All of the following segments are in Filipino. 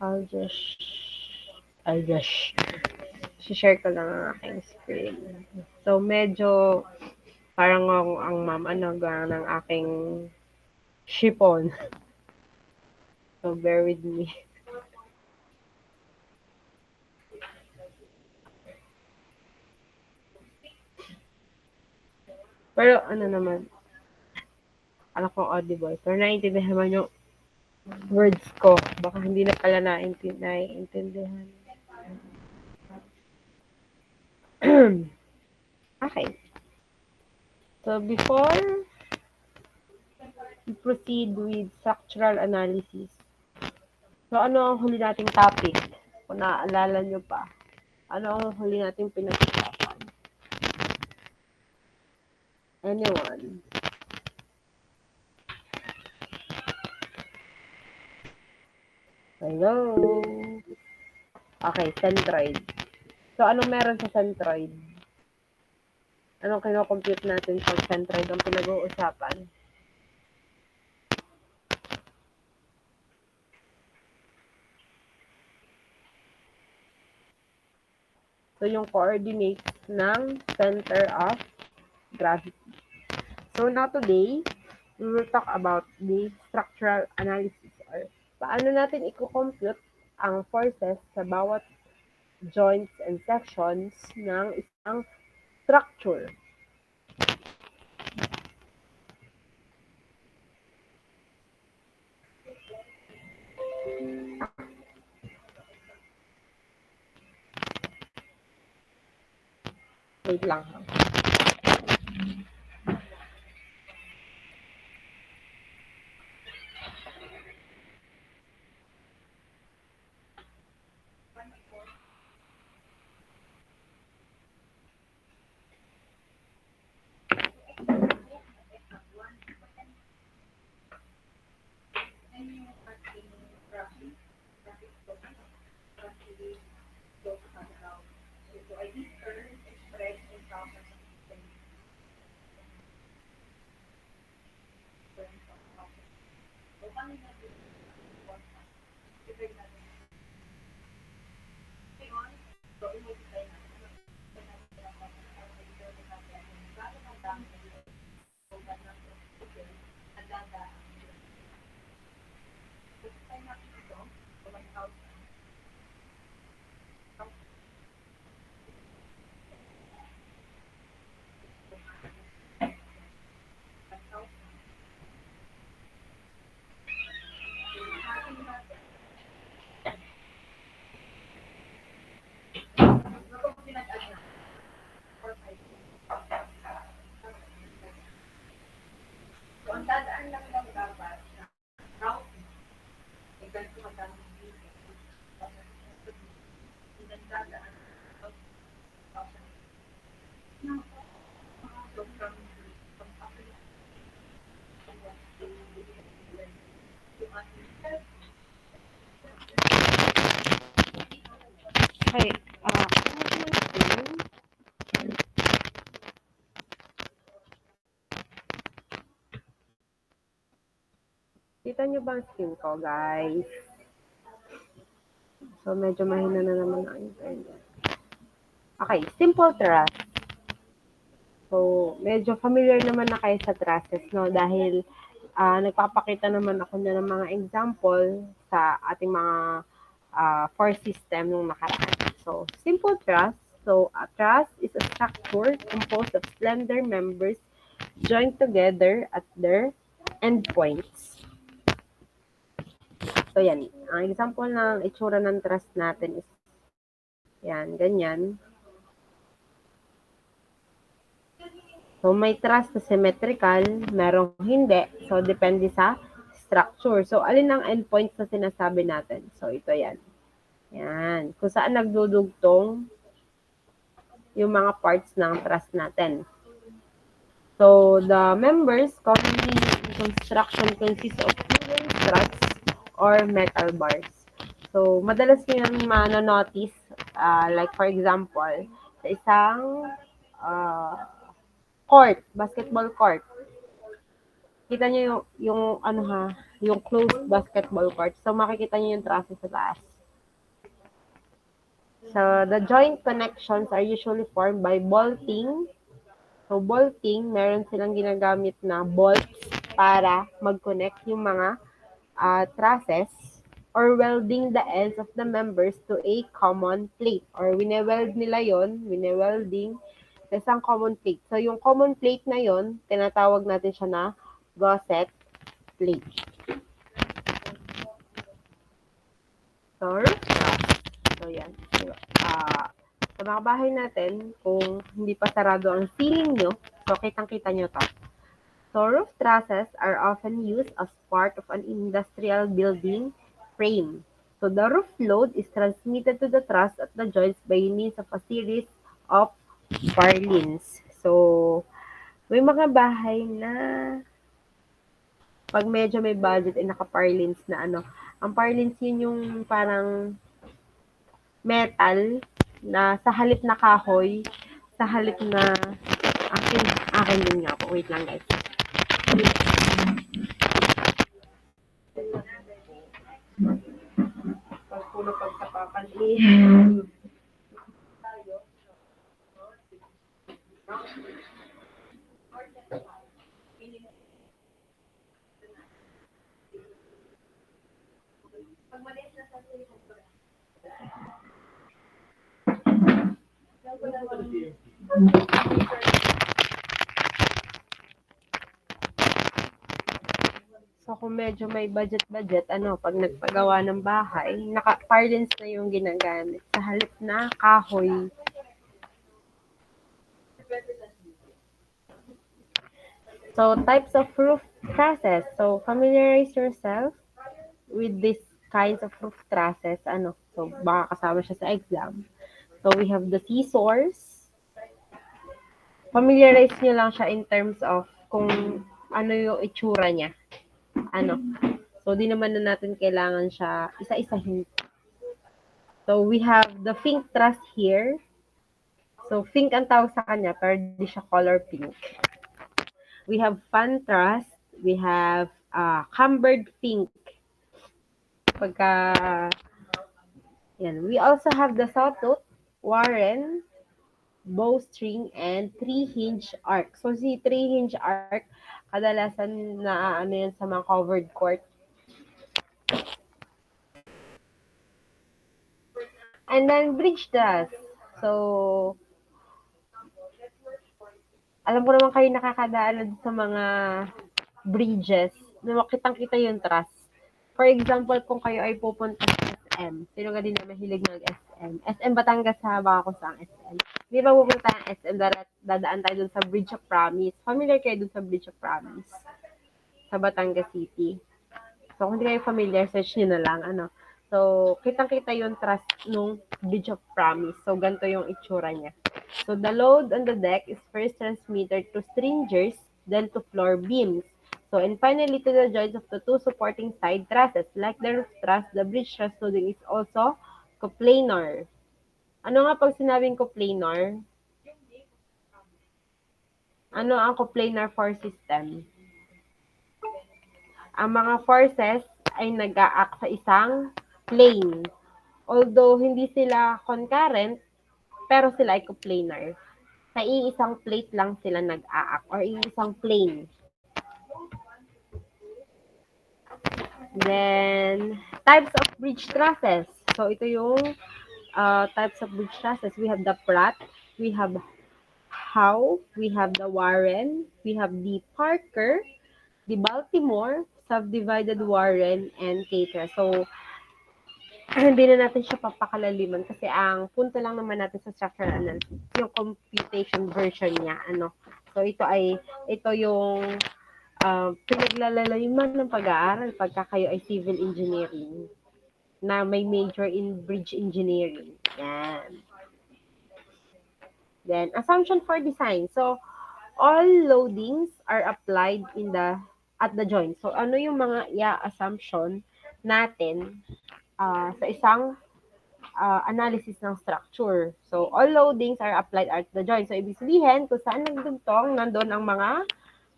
I'll just share ko lang ang aking screen. So, medyo parang ang ma'am ng aking chiffon. So, bear with me. Pero ano naman, alam kong audible. Pero naiintindihan naman yung words ko. Baka hindi na pala naiintindihan. Okay. So, before we proceed with structural analysis, so ano ang huli nating topic? Kung naaalala nyo pa, ano ang huli nating pinag-usapan? Anyone? Hello? Okay, centroid. So, anong meron sa centroid? Anong kino-compute natin sa centroid ang pinag-uusapan? So, yung coordinates ng center of gravity. So, now today, we will talk about the structural analysis or paano natin i-compute ang forces sa bawat joints and sections ng isang structure. Wait lang ha. Okay, kita nyo ba ang screen ko, guys? So, medyo mahina na naman ang internet. Okay, simple thrust. So, medyo familiar naman na kayo sa thrusts, no? Dahil nagpapakita naman ako na ng mga example sa ating mga force system nung nakaraan. So, simple thrust. So, a thrust is a structure composed of slender members joined together at their endpoints. So, yan. Ang example ng itsura ng thrust natin is yan, ganyan. So, may thrust na symmetrical, merong hindi. So, depende sa structure. So, alin ang endpoints na sinasabi natin? So, ito yan. Yan. Kung saan nagdudugtong yung mga parts ng truss natin. So, the members commonly in construction consist of wooden struts or metal bars. So, madalas nyo yung ma-notice, like for example, sa isang court, basketball court. Kita nyo yung closed basketball court. So, makikita nyo yung trusses sa taas. So, the joint connections are usually formed by bolting. So, bolting, meron silang ginagamit na bolts para mag-connect yung mga trusses, or welding the ends of the members to a common plate. Or wine-weld nila yon, wine-welding sa isang common plate. So, yung common plate na yon, tinatawag natin siya na gusset plate. So, yan. Sa mga bahay natin, kung hindi pa sarado ang ceiling nyo, so kitang-kita nyo to. So, roof trusses are often used as part of an industrial building frame. So, the roof load is transmitted to the truss at the joints by means of a series of purlins. So, may mga bahay na pag medyo may budget ay naka-purlins na ano. Ang purlins yun yung parang metal na sa halip na kahoy, sa halip na akin din nga po. Wait lang guys. Pagpulo pagtapakan So, kung medyo may budget, pag nagpagawa ng bahay, naka-purlins na yung ginagamit sa halip na kahoy. So, types of roof trusses. So, familiarize yourself with these kinds of roof trusses. So, baka kasama siya sa exam. So, we have the scissors. Familiarize nyo lang siya in terms of kung ano yung itsura niya. So, di naman na natin kailangan siya isa-isahin. So, we have the pink truss here. So, pink ang tawag sa kanya, pero di siya color pink. We have fan truss. We have cambered pink. We also have the sawtooth, warren, bowstring, and three-hinge arc. So, si three-hinge arc, kadalasan na yan sa mga covered court. And then, bridge truss. So, alam ko naman kayo nakakadaan sa mga bridges na makitang-kita yung truss. For example, kung kayo ay pupunta sa SM, sino ka din na mahilig mag-SM? SM Batangas ha, baka kung saan SM. Hindi ba pupunta ng SM, dadaan tayo dun sa Bridge of Promise. Familiar kayo dun sa Bridge of Promise? Sa Batangas City. So, kung hindi kayo familiar, search nyo na lang. So, kitang-kita yung truss nung Bridge of Promise. So, ganito yung itsura niya. So, the load on the deck is first transmitted to stringers, then to floor beams. So, and finally to the joints of the two supporting side trusses. Like the roof truss, the bridge truss loading is also coplanar. Ano nga pag sinabing coplanar? Ano ang coplanar force system? Ang mga forces ay nag-a-act sa isang plane. Although hindi sila concurrent, pero sila ay coplanar. Sa iisang plate lang sila nag-a-act or iisang plane. Then, types of bridge trusses. So, ito yung types of bridge trusses. We have the Pratt, we have Howe, we have the Warren, we have the Parker, the Baltimore, subdivided Warren, and Cater. So, hindi na natin siya papakalaliman kasi ang punto lang naman natin sa structural analysis, yung computation version niya. So, ito yung pinaglalaliman ng pag-aaral pagka kayo ay civil engineering na may major in bridge engineering. Yan. Then, assumption for design. So, all loadings are applied at the joint. So, ano yung mga assumption natin sa isang analysis ng structure. So, all loadings are applied at the joint. So, ibig sabihin, kung saan nagdugtong, nandun ang mga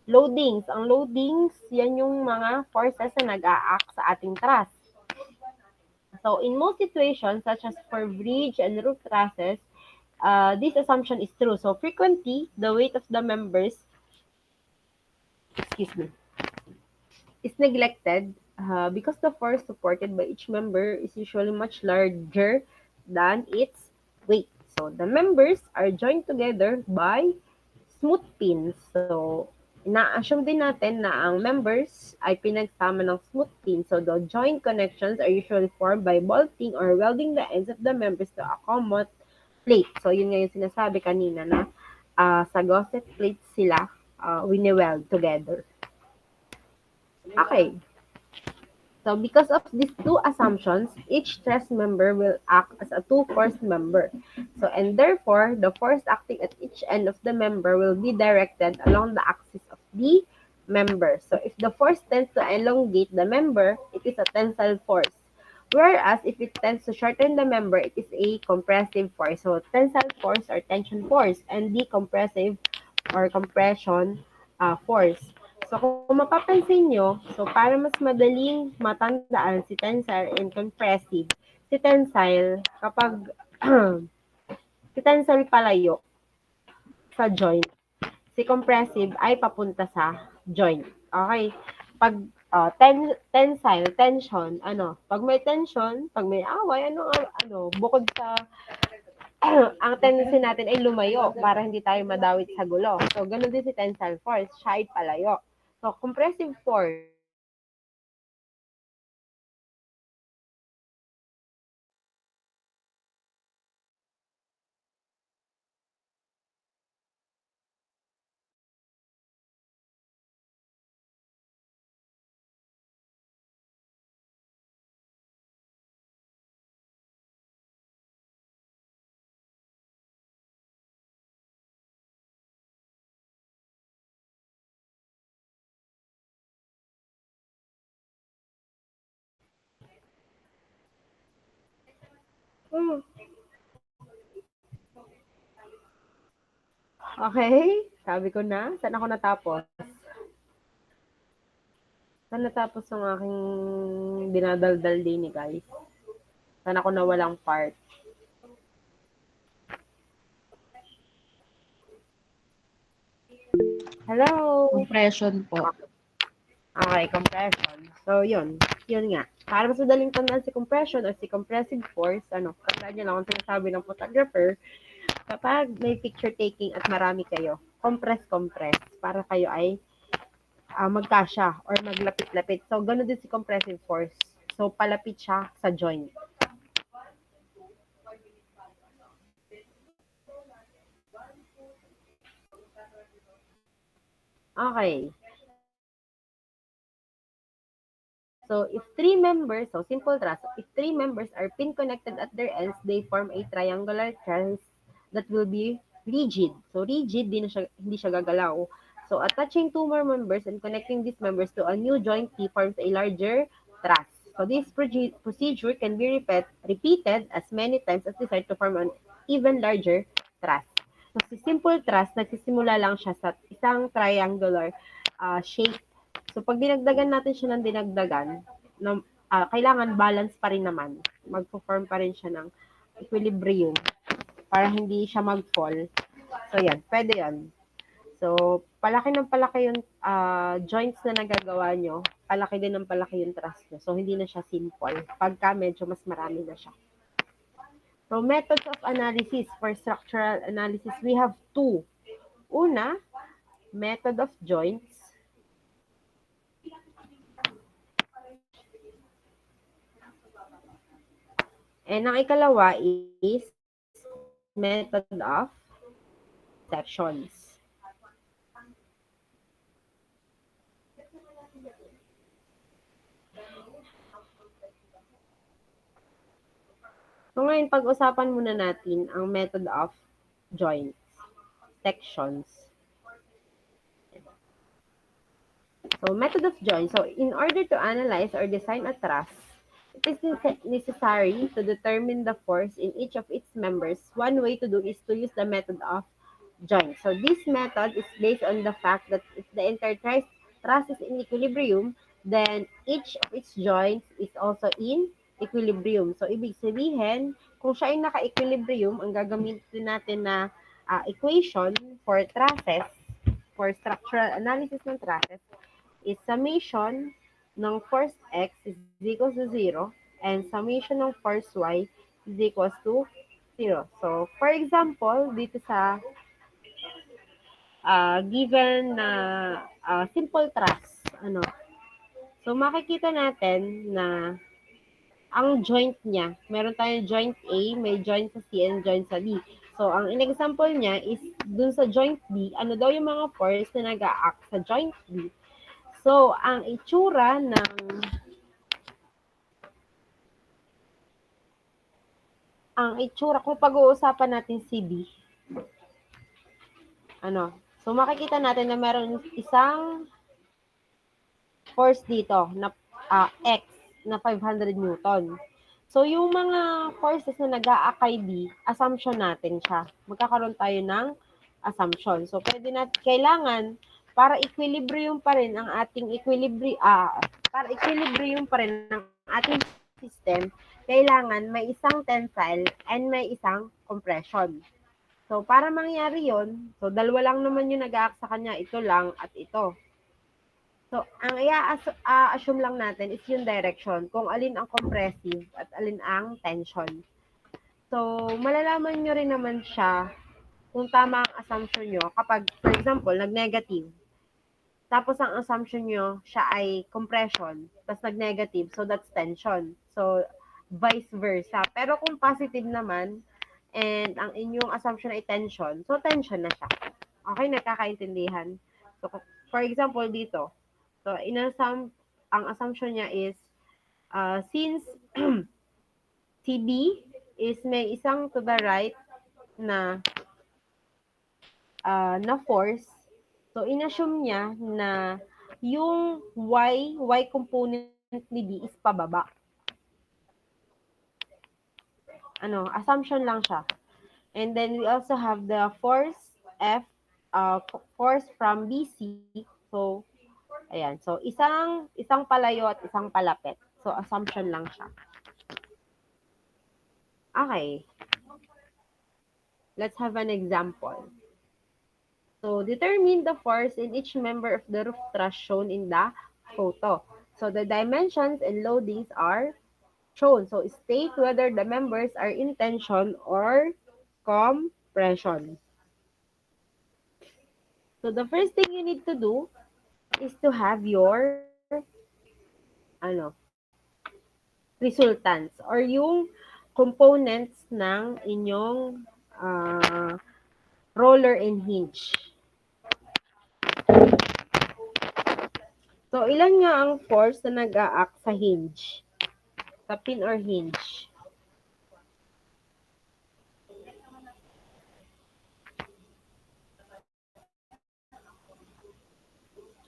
loadings. Ang loadings, yan yung mga forces na nag-a-act sa ating truss. So in most situations, such as for bridge and root trusts, this assumption is true. So frequently, the weight of the members, excuse me, is neglected because the force supported by each member is usually much larger than its weight. So the members are joined together by smooth pins. So ina-assume din natin na ang members ay pinagsama ng smooth pins. So the joint connections are usually formed by bolting or welding the ends of the members to a common plate. So yun nga yung sinasabi kanina na sa gusset plate sila wini-weld together. Okay. So because of these two assumptions, each truss member will act as a two-force member. So and therefore, the force acting at each end of the member will be directed along the axis of the member. So if the force tends to elongate the member, it is a tensile force. Whereas if it tends to shorten the member, it is a compressive force. So tensile force or tension force and the compressive or compression force. So kung mapapansin nyo, so para mas madaling matandaan si tensile and compressive, si tensile kapag si tensile palayo sa joint, si compressive ay papunta sa joint. Okay? Pag tensile, tension, pag may tension, pag may away, bukod sa ang tendency natin ay lumayo para hindi tayo madawit sa gulo. So, ganun din si tensile force, siya ay palayo. So, compressive force, okay? Sabi ko na, saan ako natapos? Saan natapos ang aking dinadaldal din guys? Saan ako nawalang part? Hello? Compression po. Okay, compression. So, yun. Yun nga. Para mas madaling tandaan si compression or si compressive force, tandaan nyo lang kung sinasabi ng photographer, kapag may picture taking at marami kayo, compress, para kayo ay magkasya or maglapit-lapit. So, gano'n din si compressive force. So, palapit siya sa joint. Okay. So, if three members, so simple truss, if three members are pin connected at their ends, they form a triangular truss that will be rigid. So, rigid, hindi siya gagalaw. So, attaching two more members and connecting these members to a new joint T forms a larger truss. So, this procedure can be repeated as many times as desired to form an even larger truss. So, si simple truss, nagsisimula lang siya sa isang triangular shape. So, pag dinagdagan natin siya ng dinagdagan, kailangan balance pa rin naman. Magpo-form pa rin siya ng equilibrium para hindi siya mag-fall. So, yan. Pwede yan. So, palaki ng palaki yung joints na nagagawa nyo, palaki din ng palaki yung truss nyo. So, hindi na siya simple. Pagka medyo mas marami na siya. So, methods of analysis for structural analysis, we have two. Una, method of joints. And ang ikalawa is method of sections. So ngayon, pag-usapan muna natin ang method of joints, sections. So method of joints. So in order to analyze or design a truss, it is necessary to determine the force in each of its members. One way to do is to use the method of joints. So this method is based on the fact that if the entire truss is in equilibrium, then each of its joints is also in equilibrium. So, ibig sabihin, kung siya ay naka-equilibrium, ang gagamitin natin na equation for trusses, for structural analysis ng trusses, is summation ng force x is equals to 0 and summation ng force y is equals to 0. So, for example, dito sa given na simple truss, so makikita natin na ang joint niya, meron tayong joint A, may joint sa C, and joint sa D. So, ang in-example niya is dun sa joint D, ano daw yung mga force na nag-a-act sa joint D. So, ang itsura kung pag-uusapan natin si D, so makikita natin na meron isang force dito na X na 500 Newton. So, yung mga forces na nag-a-kay B, assumption natin siya. Magkakaroon tayo ng assumption. So, kailangan, para equilibrium pa rin ang ating system, kailangan may isang tensile and may isang compression. So, para mangyari yon, so dalawa lang naman yung nag-a-act sa kanya, ito lang at ito. So, ang i-assume lang natin is yung direction, kung alin ang compressive at alin ang tension. So, malalaman nyo rin naman siya kung tama ang assumption nyo kapag, for example, nag-negative. Tapos, ang assumption nyo, siya ay compression, tapos nag-negative, so that's tension. So, vice versa. Pero kung positive naman, and ang inyong assumption ay tension, so tension na siya. Okay, nagkakaintindihan. So, for example, dito, so, ang assumption niya is, since CB is may isang to the right na force, so inassume niya na yung y component ni D is pababa. Assumption lang siya. And then we also have the force F, force from BC. So, ayan. So, isang palayo at isang palapit. So, assumption lang siya. Okay. Let's have an example. So, determine the force in each member of the roof truss shown in the photo. So, the dimensions and loadings are shown. So, state whether the members are in tension or compression. So, the first thing you need to do is to have your resultants or yung components ng inyong roller and hinge. So, ilan nga ang force na nag-a-act sa hinge? Sa pin or hinge?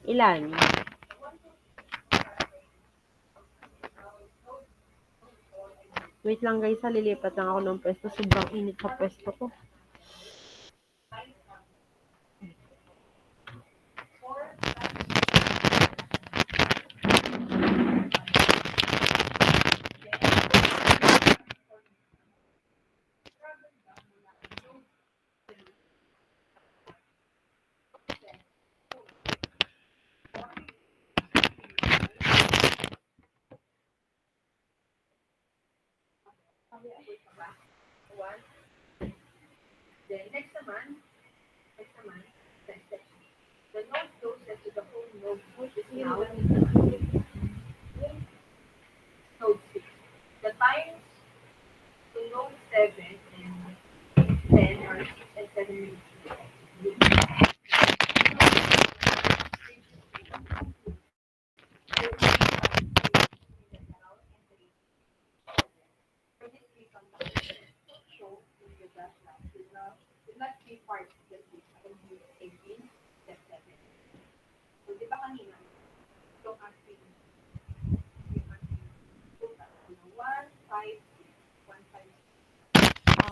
Ilan? Wait lang guys, lilipat lang ako ng pwesto. Sobrang init sa pwesto ko. Then, next naman, the node closest to the whole node which is now node 6. The times to node 7 and 10 are 6 and 7 minutes.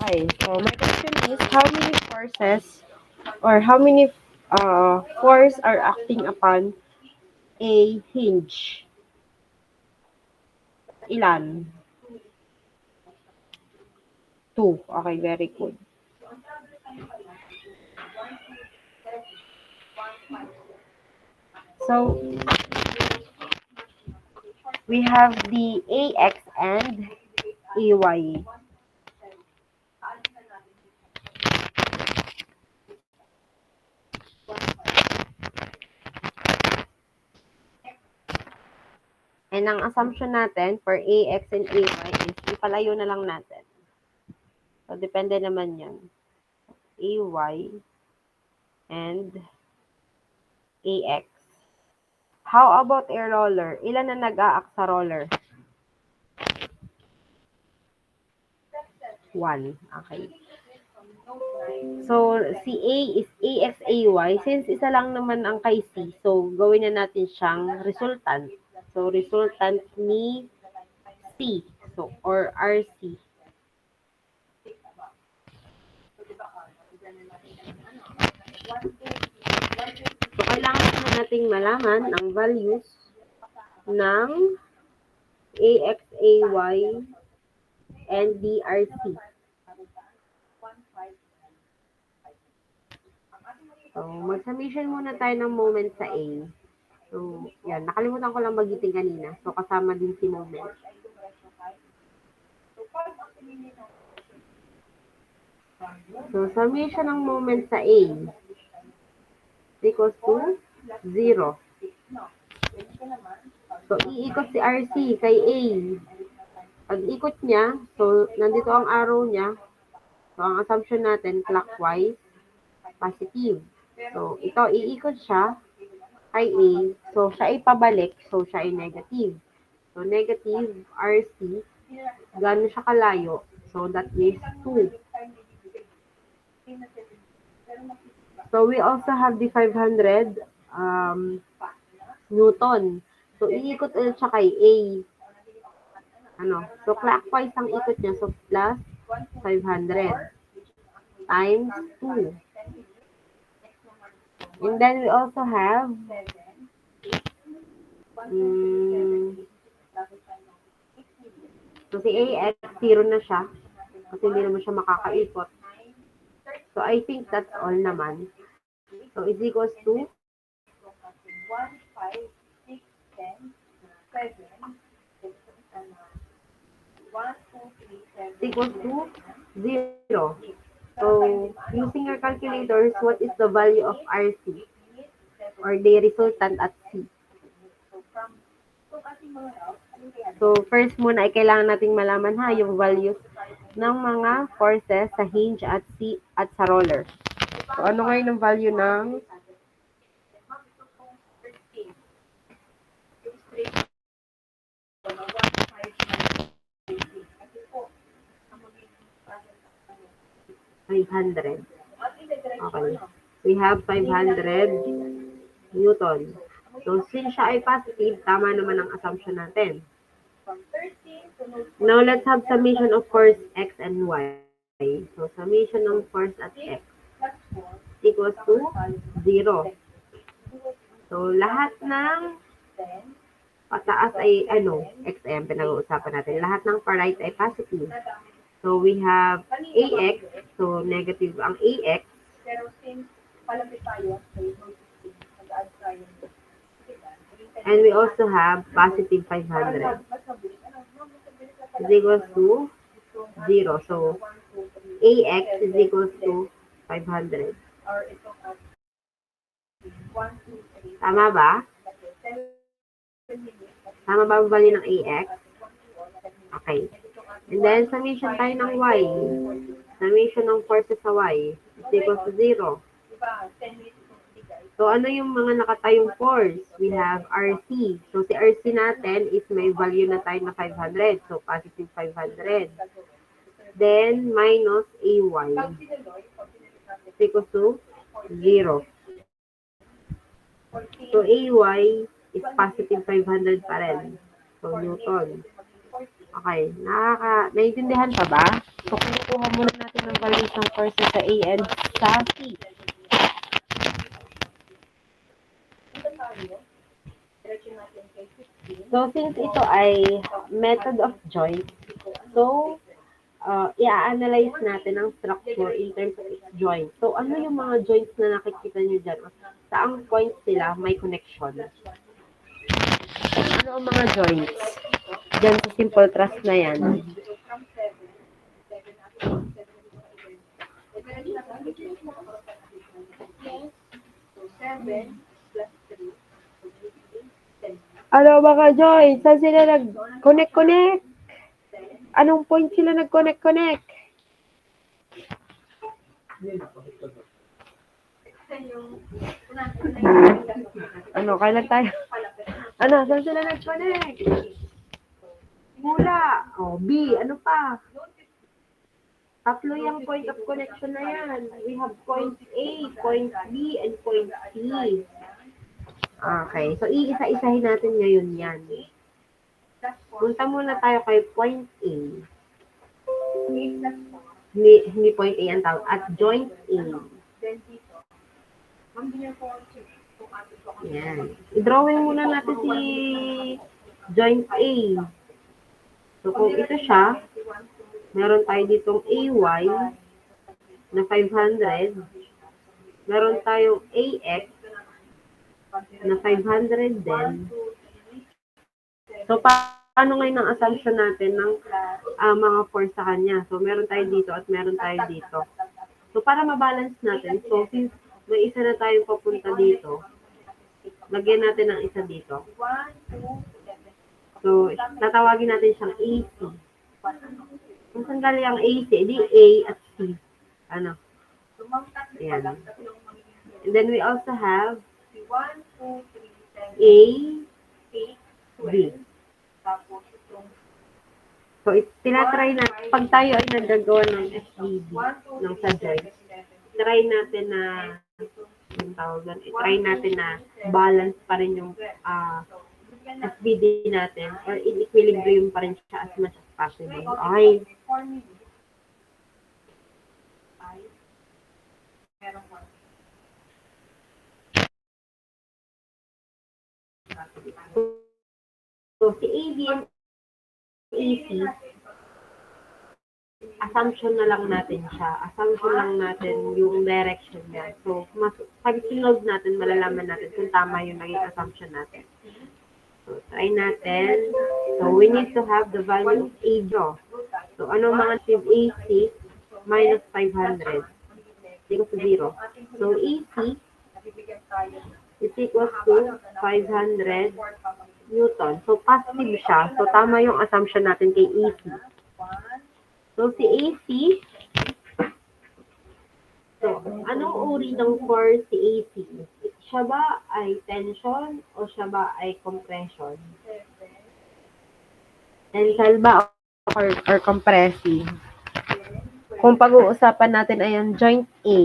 Okay, so my question is, how many forces or how many force are acting upon a hinge? Ilan? 2. Okay, very good. So, we have the AX and AY. And ang assumption natin for AX and AY is ipalayo na lang natin. So, depende naman yan. AY and AX. How about a roller? Ilan na nag-aak sa roller? 1. Okay. So, si A is AXAY. Since isa lang naman ang kay C, so gawin na natin siyang resultant. So, resultant ni C. So, or RC. So, kailangan na nating malaman ang values ng AXAY and DRC. So, mag-summation muna tayo ng moment sa A. So, yan. Nakalimutan ko lang magiting kanina. So, kasama din si moment. So, summation ng moment sa A equals to 0. So, iikot si RC kay A. Pag ikot niya, so, nandito ang arrow niya. So, ang assumption natin, clockwise, positive. So, ito, iikot siya kay A. So, siya ay pabalik. So, siya ay negative. So, negative RC, gano'n siya kalayo. So, that is 2. So, we also have the 500 Newton. So, iikot ulit siya kay A. So, clockwise ang ikot niya. So, plus 500 times 2. And then, we also have so, si AX, 0 na siya. Kasi hindi naman siya makakaikot. So, I think that's all naman. So, is equals to 0. So, using your calculators, what is the value of RC? Or the resultant at C? So, first muna ay kailangan nating malaman yung values ng mga forces sa hinge at C at sa roller. So, ano ngayon ang value ng $500? Okay. We have 500 Newton. So, since siya ay positive, tama naman ang assumption natin. Now, let's have summation of force X and Y. So, summation ng force at X equals to 0. So, lahat ng pataas ay, XM, pinag-uusapan natin. Lahat ng pa-right ay positive. So, we have AX. So, negative ang AX. And we also have positive 500. Is equals to 0. So, AX is equals to 500. Tama ba? Tama ba ang value ng AX? Okay. And then, summation tayo ng Y. Summation ng forces sa Y is equals to 0. So, ano yung mga nakatayong force? We have RC. So, si RC natin is may value na tayo na 500. So, positive 500. Then, minus AY is equals to 0. So, AY is positive 500 pa rin. So, Newton. Okay. Naiintindihan pa ba? So, kukuha muna natin ng values ng forces sa A and sa C. So, since ito ay method of joint, so, i-analyze natin ang structure in terms of its joint. So, ano yung mga joints na nakikita nyo dyan? Saang points sila may connection? Ano ang mga joints? Dyan sa simple truss na yan. Ano mga joints? Saan sila nag-connect-connect? Anong point sila nag-connect-connect? Ano, kailan tayo? Ano, saan sila nag-connect? Mula. O, B. Ano pa? Tatlo yung point of connection na yan. We have point A, point B, and point C. Okay. So, iisa-isahin natin ngayon yan. Punta muna tayo kay point A. Hindi point A ang tawag. At joint A. Yan. I-drawing muna natin si joint A. So, kung ito siya, meron tayo ditong AY na 500. Meron tayong AX na 500 din. So, paano ngayon ang assumption natin ng mga force sa kanya? So, meron tayo dito at meron tayo dito. So, para mabalance natin, so, since may isa na tayong papunta dito, lagyan natin ng isa dito. So, tatawagin natin siyang AC. Kung saan galing ang AC, di A at C. Ano? Ayan. And then we also have A, B. So, tinatry natin, pag tayo ay nagagawa ng SBD, ng sa joint, try natin na, yung tawagan, try natin na balance pa rin yung SBD natin, or in equilibrium pa rin siya as much as possible. Okay. So, si AB and AC, assumption na lang natin siya. Assumption lang natin yung direction niya. So, pag sinod natin, malalaman natin kung tama yung naging assumption natin. So, try natin. So, we need to have the value of AB. So, ano mga AC? Minus 500. Equals to 0. So, AC is equals to 500 Newton. So, positive siya. So, tama yung assumption natin kay AC. So, si AC, so, anong uri ng force si AC? Siya ba ay tension o siya ba ay compression? Tensile ba or compressive? Kung pag-uusapan natin ay ang joint A.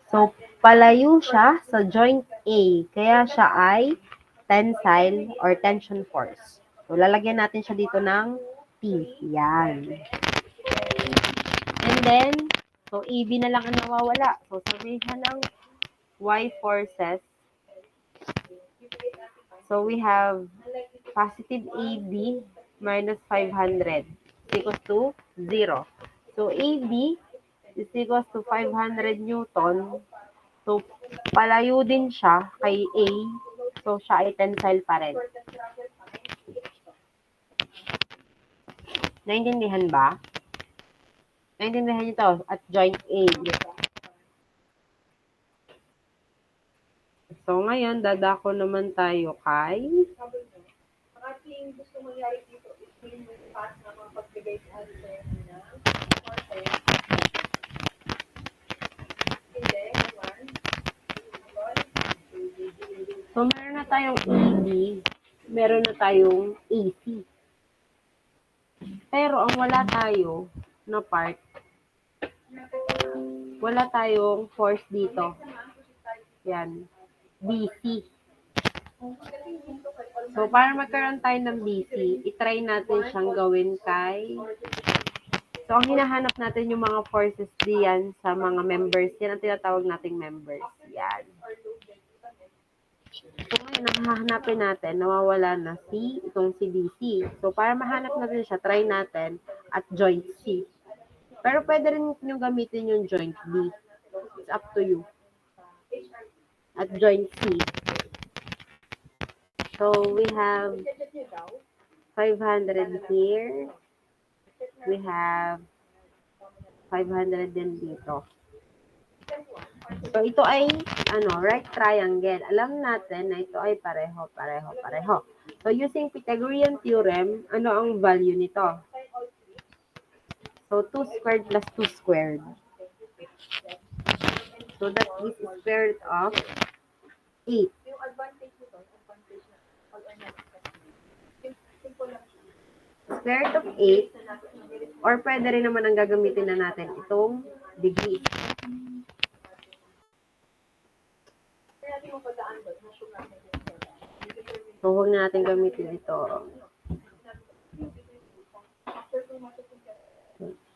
So, palayo siya sa joint A. Kaya siya ay tensile or tension force. So, lalagyan natin siya dito ng T. Yan. And then, so, AB na lang ang nawawala. So, sabihin ng Y forces. So, we have positive AB minus 500 equals to 0. So, AB is equals to 500 Newton. So, palayo din siya kay A. So, siya ay tensile pa rin. Naintindihan ba? Naintindihan niyo to at joint A. So, ngayon, dadako naman tayo kay ating gusto mangyari dito is yung pass na mga pagbigay sa answer na so, meron na tayong EB, meron na tayong AC. Pero, ang wala tayo na part, wala tayong force dito. Yan. BC. So, para magkaroon tayo ng BC, itry natin siyang gawin kay... So, ang hinahanap natin yung mga forces diyan sa mga members. Yan ang tinatawag nating members. Yan. So, ngayon, ang hahanapin natin, nawawala na itong si BC. So, para mahanap natin siya, try natin at joint C. Pero pwede rin nyo gamitin yung joint B. It's up to you. At joint C. So, we have 500 here. We have 500 din dito. So, ito ay, right triangle. Alam natin na ito ay pareho. So, using Pythagorean theorem, ano ang value nito? So, 2 squared plus 2 squared. So, that is square root of 8. Square root of 8, or pwede rin naman ang gagamitin na natin itong degree. So, huwag na natin gamitin ito.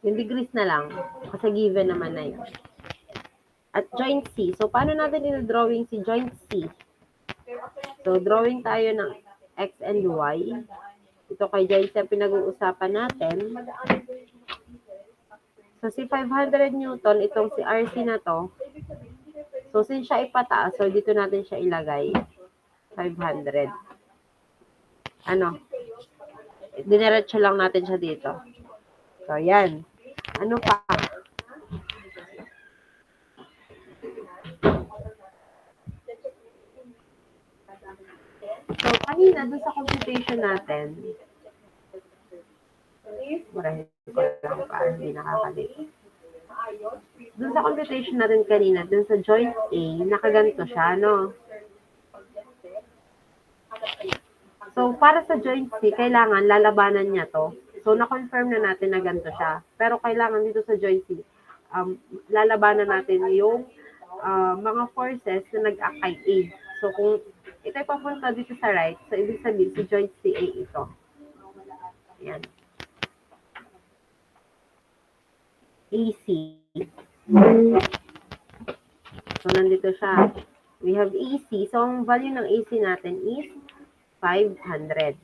Yung degrees na lang, kasi given naman na yun. At joint C. So, paano natin ito-drawing si joint C? So, drawing tayo ng X and Y. Ito kay joint C pinag-uusapan natin. So, si 500 Newton, itong si RC na to. So, since siya ipataas, so dito natin siya ilagay. 500. Diniretso lang natin siya dito. So, yan. Ano pa? So, kanina, doon sa computation natin, marahin ko lang para hindi nakakalito. Doon sa computation natin kanina, doon sa joint A, nakaganto siya, no? So, para sa joint C, kailangan lalabanan niya to. So, na-confirm na natin na ganito siya. Pero kailangan dito sa joint C, lalabanan natin yung mga forces na nag-act kay A. So, kung ito ay papunta dito sa right, so ibig sabihin si joint CA ito. Ayan. AC. So, nandito siya. We have AC. So, ang value ng AC natin is 500.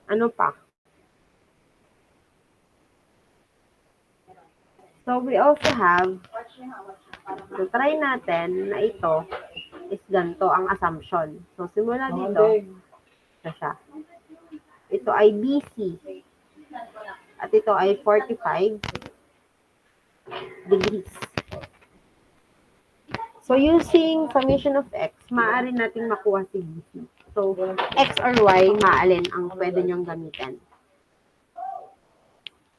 Ano pa? So, we also have, so try natin na ito is ganito ang assumption. So, simula dito, ito siya. Ito ay BC. At ito ay 45 degrees. So, using summation of x, maaari nating makuha si BC. So, x or y, maalin ang pwede nyong gamitin.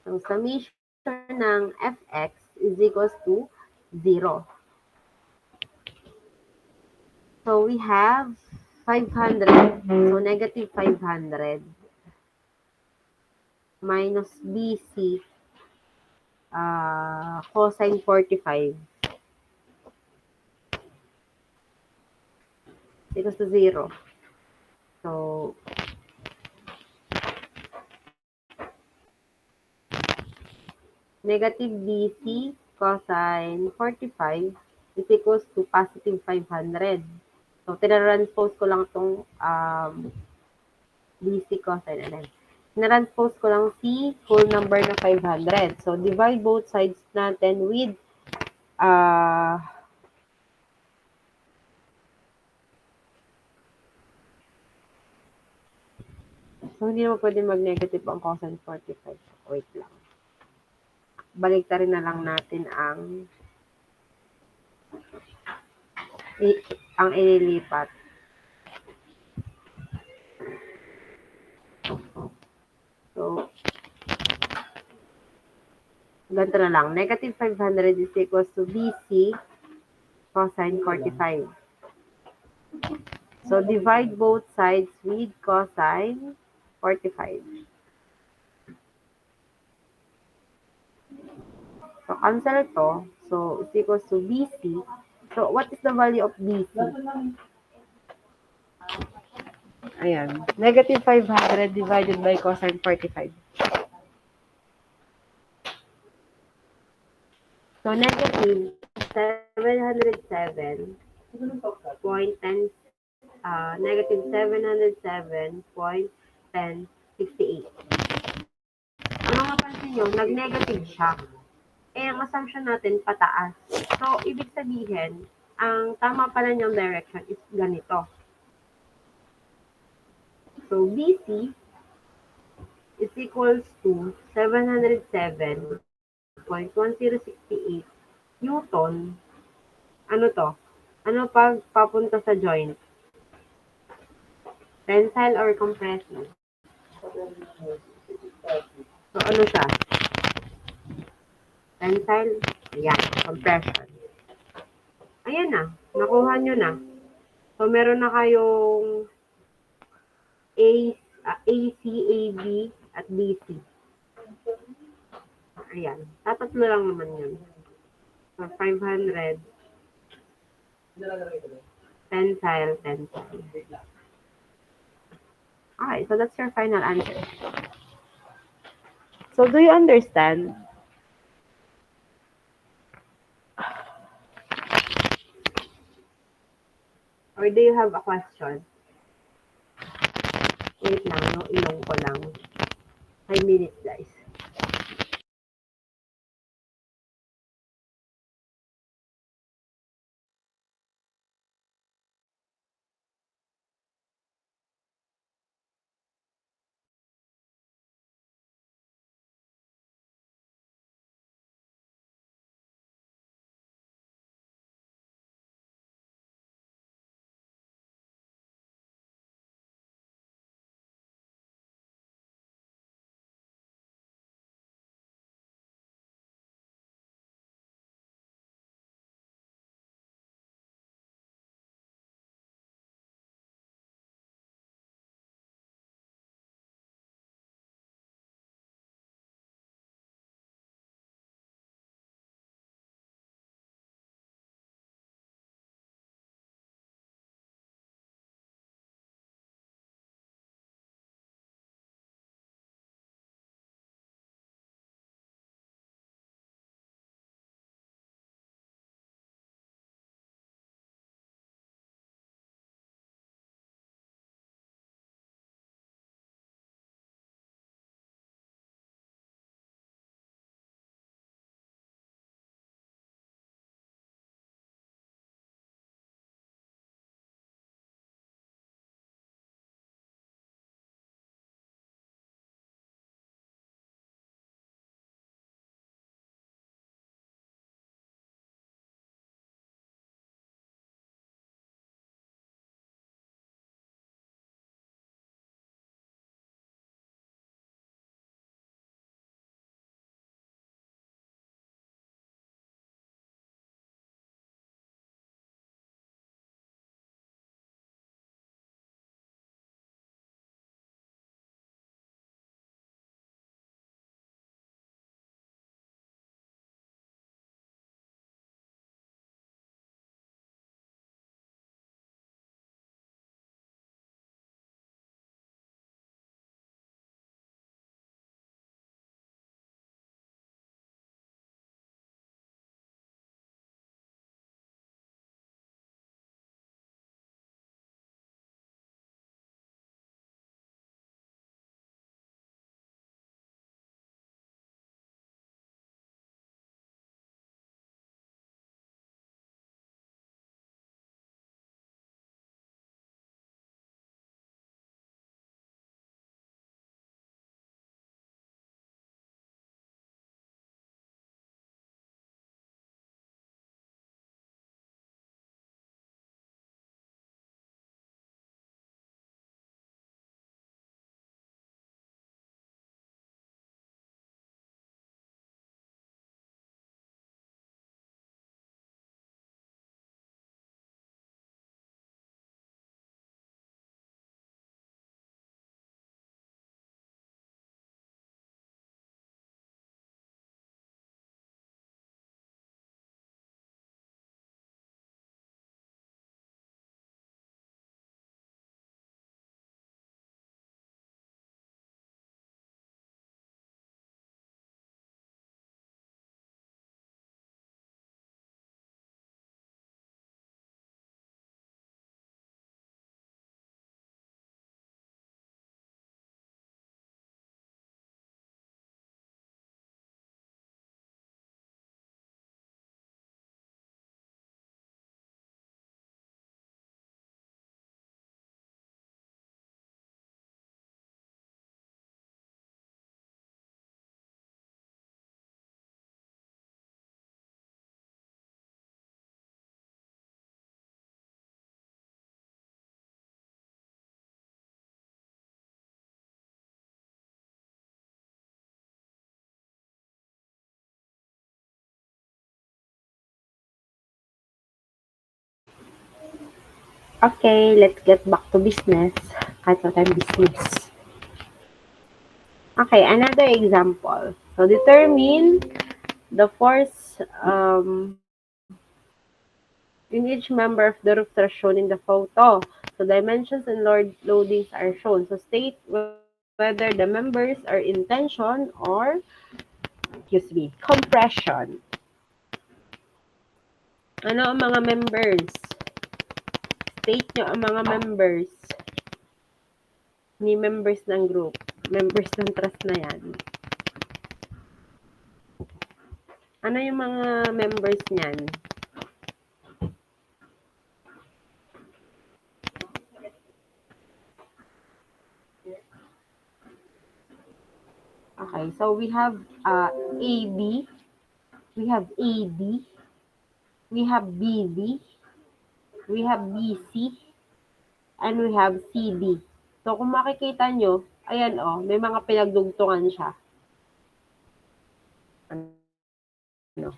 So, summation ng fx is equals to 0. So, we have 500. So, negative 500 minus BC cosine 45 equals to 0. So, negative BC cosine 45 is equals to positive 500. So, tinatranspose ko lang itong BC cosine. And then, tinatranspose ko lang C whole number na 500. So, divide both sides natin with so, hindi naman pwede mag-negative ang cosine 45. Wait lang. Baliktarin na lang natin ang ililipat. So, ganito na lang. Negative 500 is equals to BC cosine 45. So, divide both sides with cosine 45. So, cancel ito. So, it's equals to BC. So, what is the value of BC? Ayan. Negative 500 divided by cosine 45. So, negative 707.10, negative 707.1068. Kung mapansin nyo, nag-negative siya. Eh, ang assumption natin, pataas. So, ibig sabihin, ang tama pala niyang direction is ganito. So, BC is equals to 707.1068 Newton. Ano to? Ano pag papunta sa joint? Tensile or compressive? So, ano siya? Tensile? Ayan, compression. Ayan na, nakuha nyo na. So, meron na kayong AC, AB, at BC. Ayan, tatatlo lang naman yun. So, 500. Tensile. Okay, so that's your final answer. So, do you understand? Or do you have a question? Wait lang, no? Ilong ko lang. 5 minutes, guys. Okay, let's get back to business. Kahit what time business. Okay, another example. So, determine the force in each member of the roof shown in the photo. So, dimensions and loadings are shown. So, state whether the members are in tension or, compression. Ano ang mga members? State nyo ang mga members. Ni members ng group. Members ng trust na yan. Ano yung mga members niyan? Okay, so we have AB, we have AD, we have BD, we have BC, and we have CD. So kung makikita nyo, ayan may mga pinagdugtungan siya.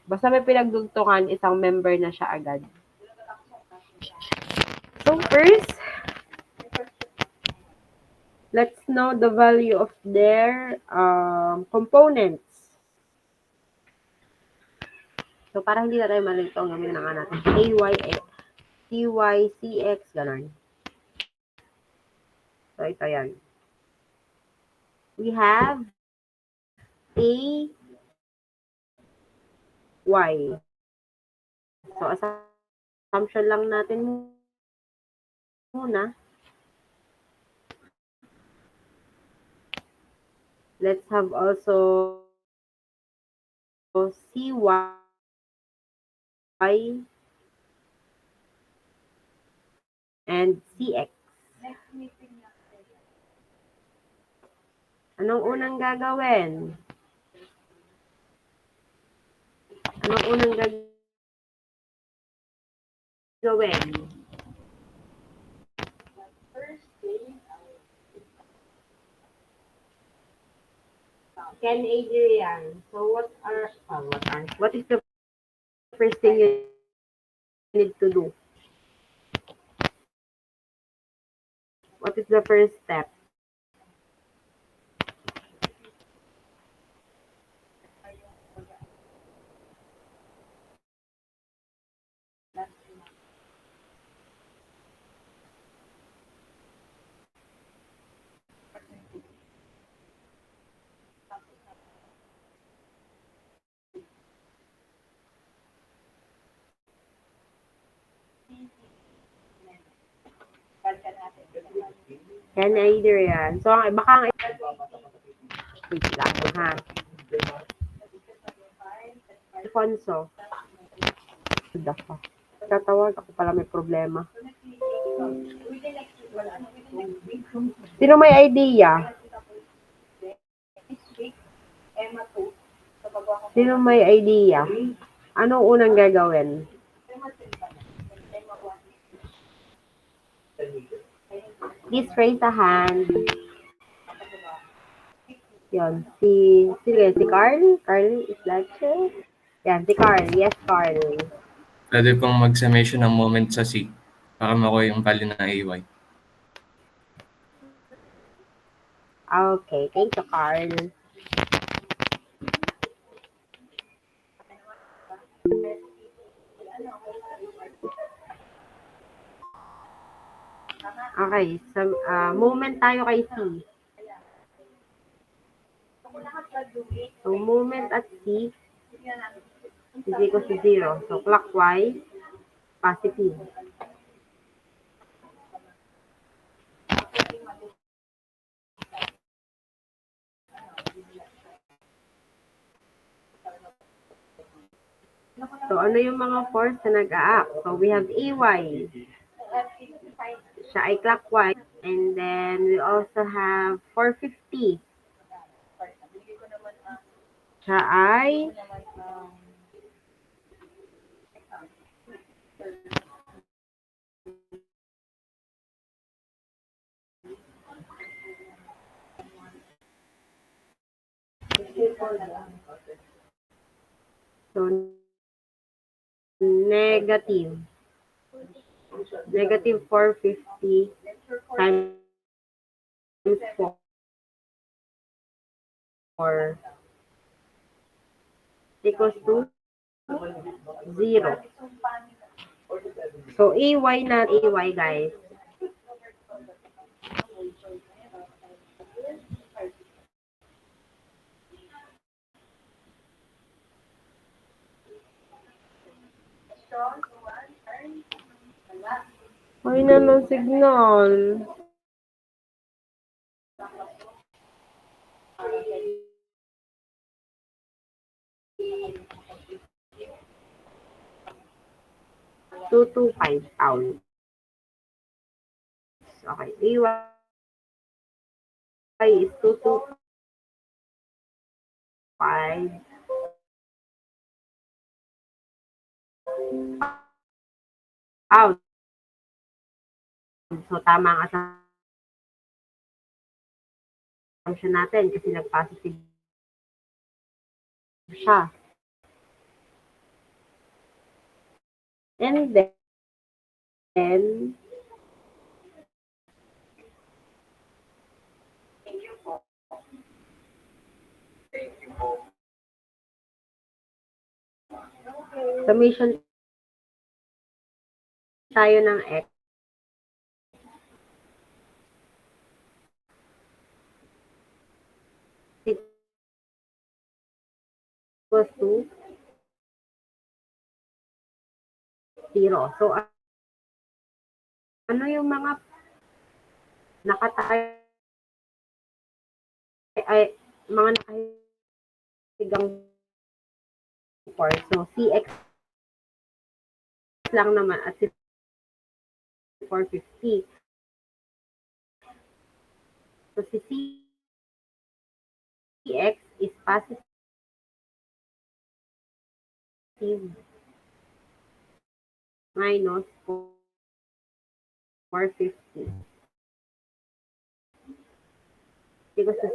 Basta may pinagdugtungan, isang member na siya agad. So first, let's know the value of their components. So, para hindi na tayo malito, gamitin na nga natin. AYX, CY, CX, gano'n. So, ito yan. We have AY. So, assumption lang natin muna. Let's have also CY and CX. Anong unang gagawin? Anong unang gagawin? Ken Adrian. So what is the first thing you need to do? What is the first step? Ken Adrian. So, baka wait lang ha. Alfonso. Tatawag ako pala may problema. Sino may idea? Sino may idea? Anong unang gagawin? Please raise a hand. Yan, si Carl? Carl, is that you? Yan, si Carl. Yes, Carl. Pwede pong mag-summation ng moment sa C para makuha yung value ng AY. Okay, thank you, Carl. Okay, so, moment tayo kay C. So, moment at C is equal to 0. So, clockwise, positive. So, ano yung mga force na nag-a-act? So, we have AY. Siya ay clockwise. And then, we also have 450. Siya ay so, negative. Negative 450 times 4 equals to 0. So, AY na AY, guys. Ay na ng signal. £225. Okay, AY is 225 pounds. So, tama ang assumption natin kasi nag-positive siya. And then, summation tayo ng X. Equals to 0. So, ano yung mga nakatay ay mga nakahigang part. So, CX lang naman at 450. So, si CX is positive minus 450. Equals to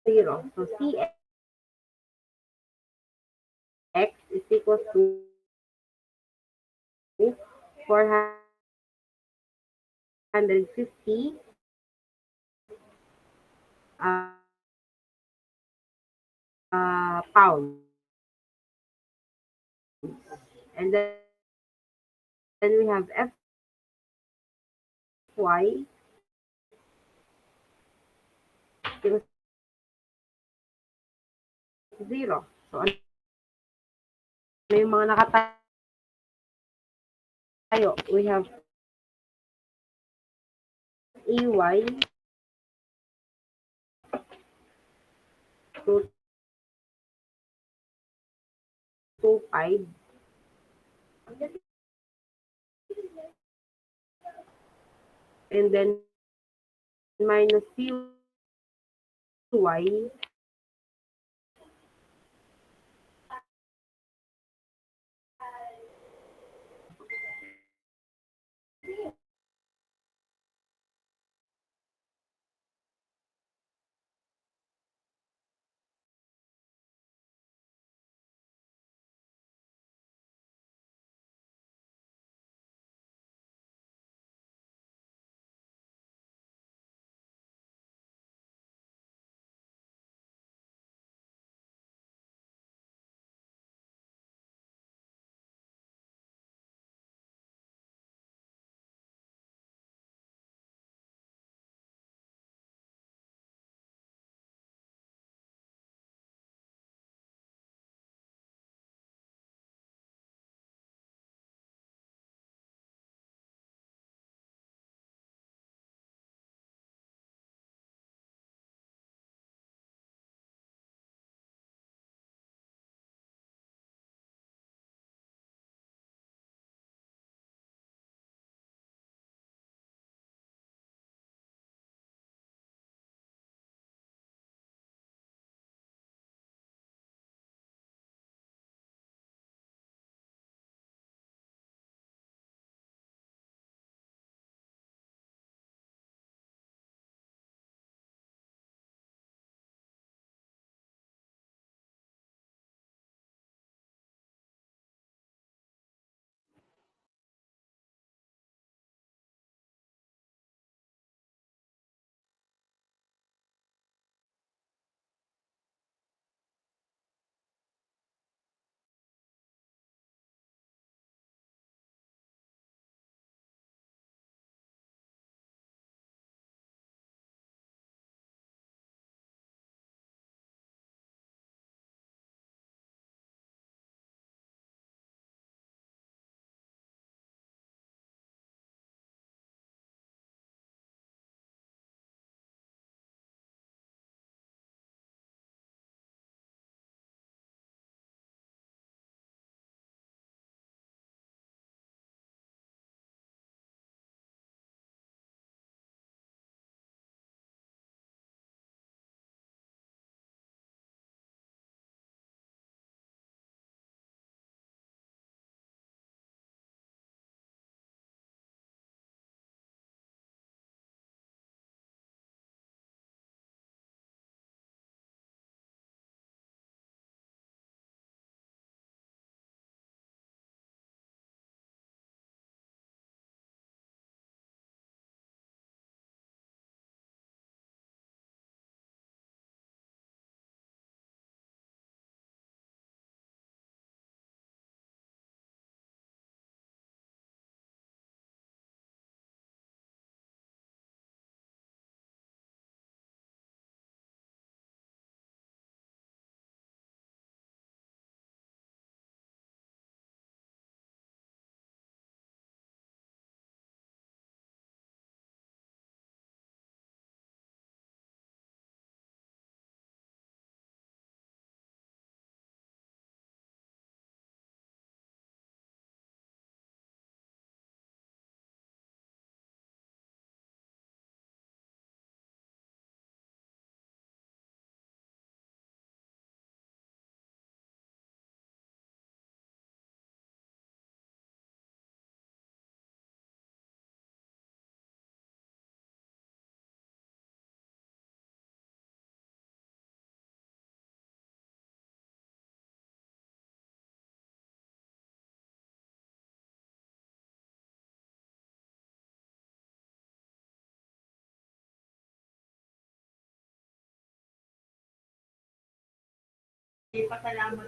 0. So, CX is equals to 450 pounds. And then we have FY equals to 0. So, ano yung mga nakatayo? We have EY 225 and then minus CY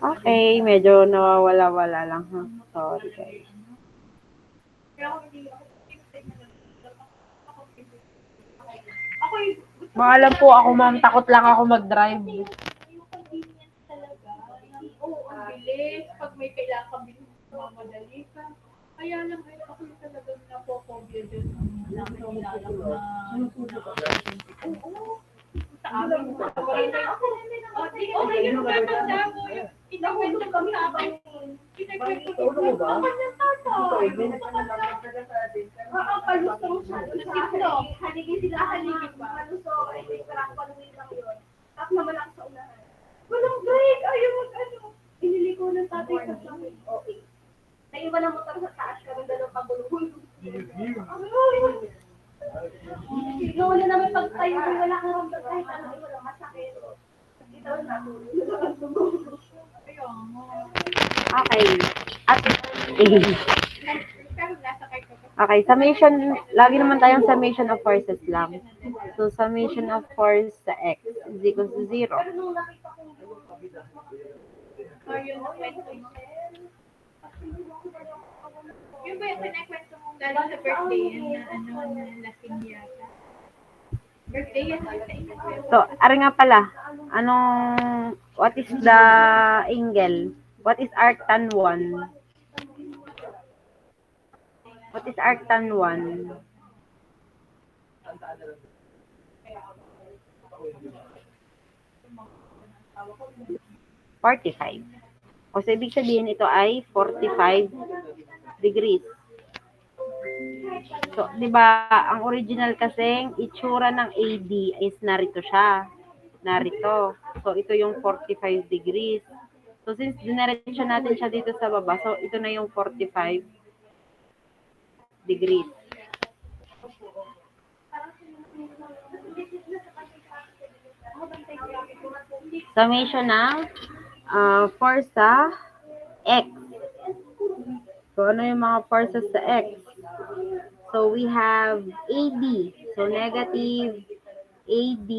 Okay, medyo nawawala-wala lang. Ha? Sorry, guys. Maalam po ako, ma'am. Takot lang ako mag-drive. Oo, ang bilis. Pag may kailangan ka bilis, mamadali ka. Kaya lang ay ako yung talagang napopobia dyan. Nakikilala ko na. Oo. Sa amin. Okay, yung matanda mo. Inakwento kami sa akin. Inakwento ko. Ako niya tatay. Kalusong siya. Haligi sila, haligi pa. Kalusong. Ay, parang paluin lang yun. Tapos naman ako sa unahan. Walang break! Ayaw mag-ano. Inili ko ng tatay sa akin. Okay. Naiwan ang motor sa taas ka ng dalawang pagulong. Wala naman pagtayo. Wala kang ramdam kahit ano. Wala masakit. Ito na. Okay. Okay, summation. Lagi naman tayong summation of forces lang. So, summation of force sa x is equal to 0. Yung ba yung kinakwento mong galing sa birthday yan na ano, lasing yata? Birthday yan sa inyo. So, ari nga pala. What is the angle? What is arctan 1? What is arctan 1? 45. O so, ibig sabihin ito ay 45 degrees. So, di ba, ang original kasing itsura ng AD is narito siya. Narito. So, ito yung 45 degrees. So, since diniretso natin siya dito sa baba, so ito na yung 45 degrees. Summation ng force sa X. So, ano yung mga forces sa X? So, we have AD. So, negative AD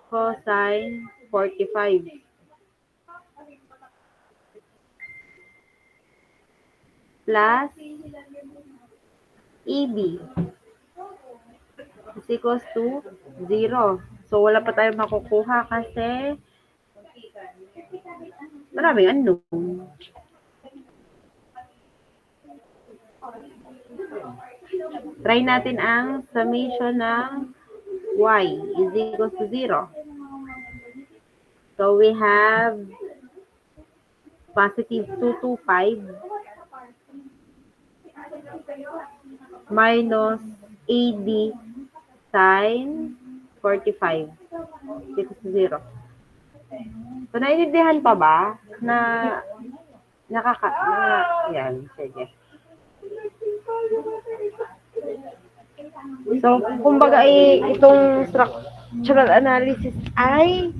cosine 45. Plus EB is equals to 0. So, wala pa tayong makukuha kasi maraming unknown. Try natin ang summation ng y is equals to 0. So, we have positive 225 minus AD sine 45 equals to 0. So, naiintindihan pa ba na yan, sige. So, kumbaga itong structural analysis ay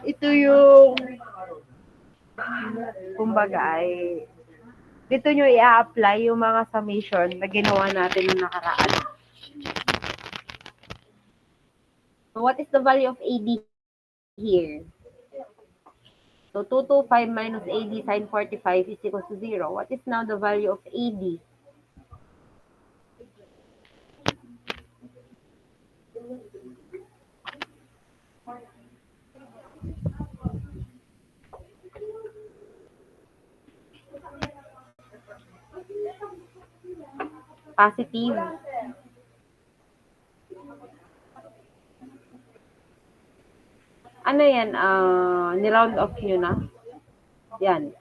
ito yung kumbaga ay dito nyo i-apply yung mga summation na ginawa natin noong nakaraan. So, what is the value of AD here? So, 225 minus AD sine 45 is equal to 0. What is now the value of AD? Positive. Ano yan? Ni-round off nyo na? Yan.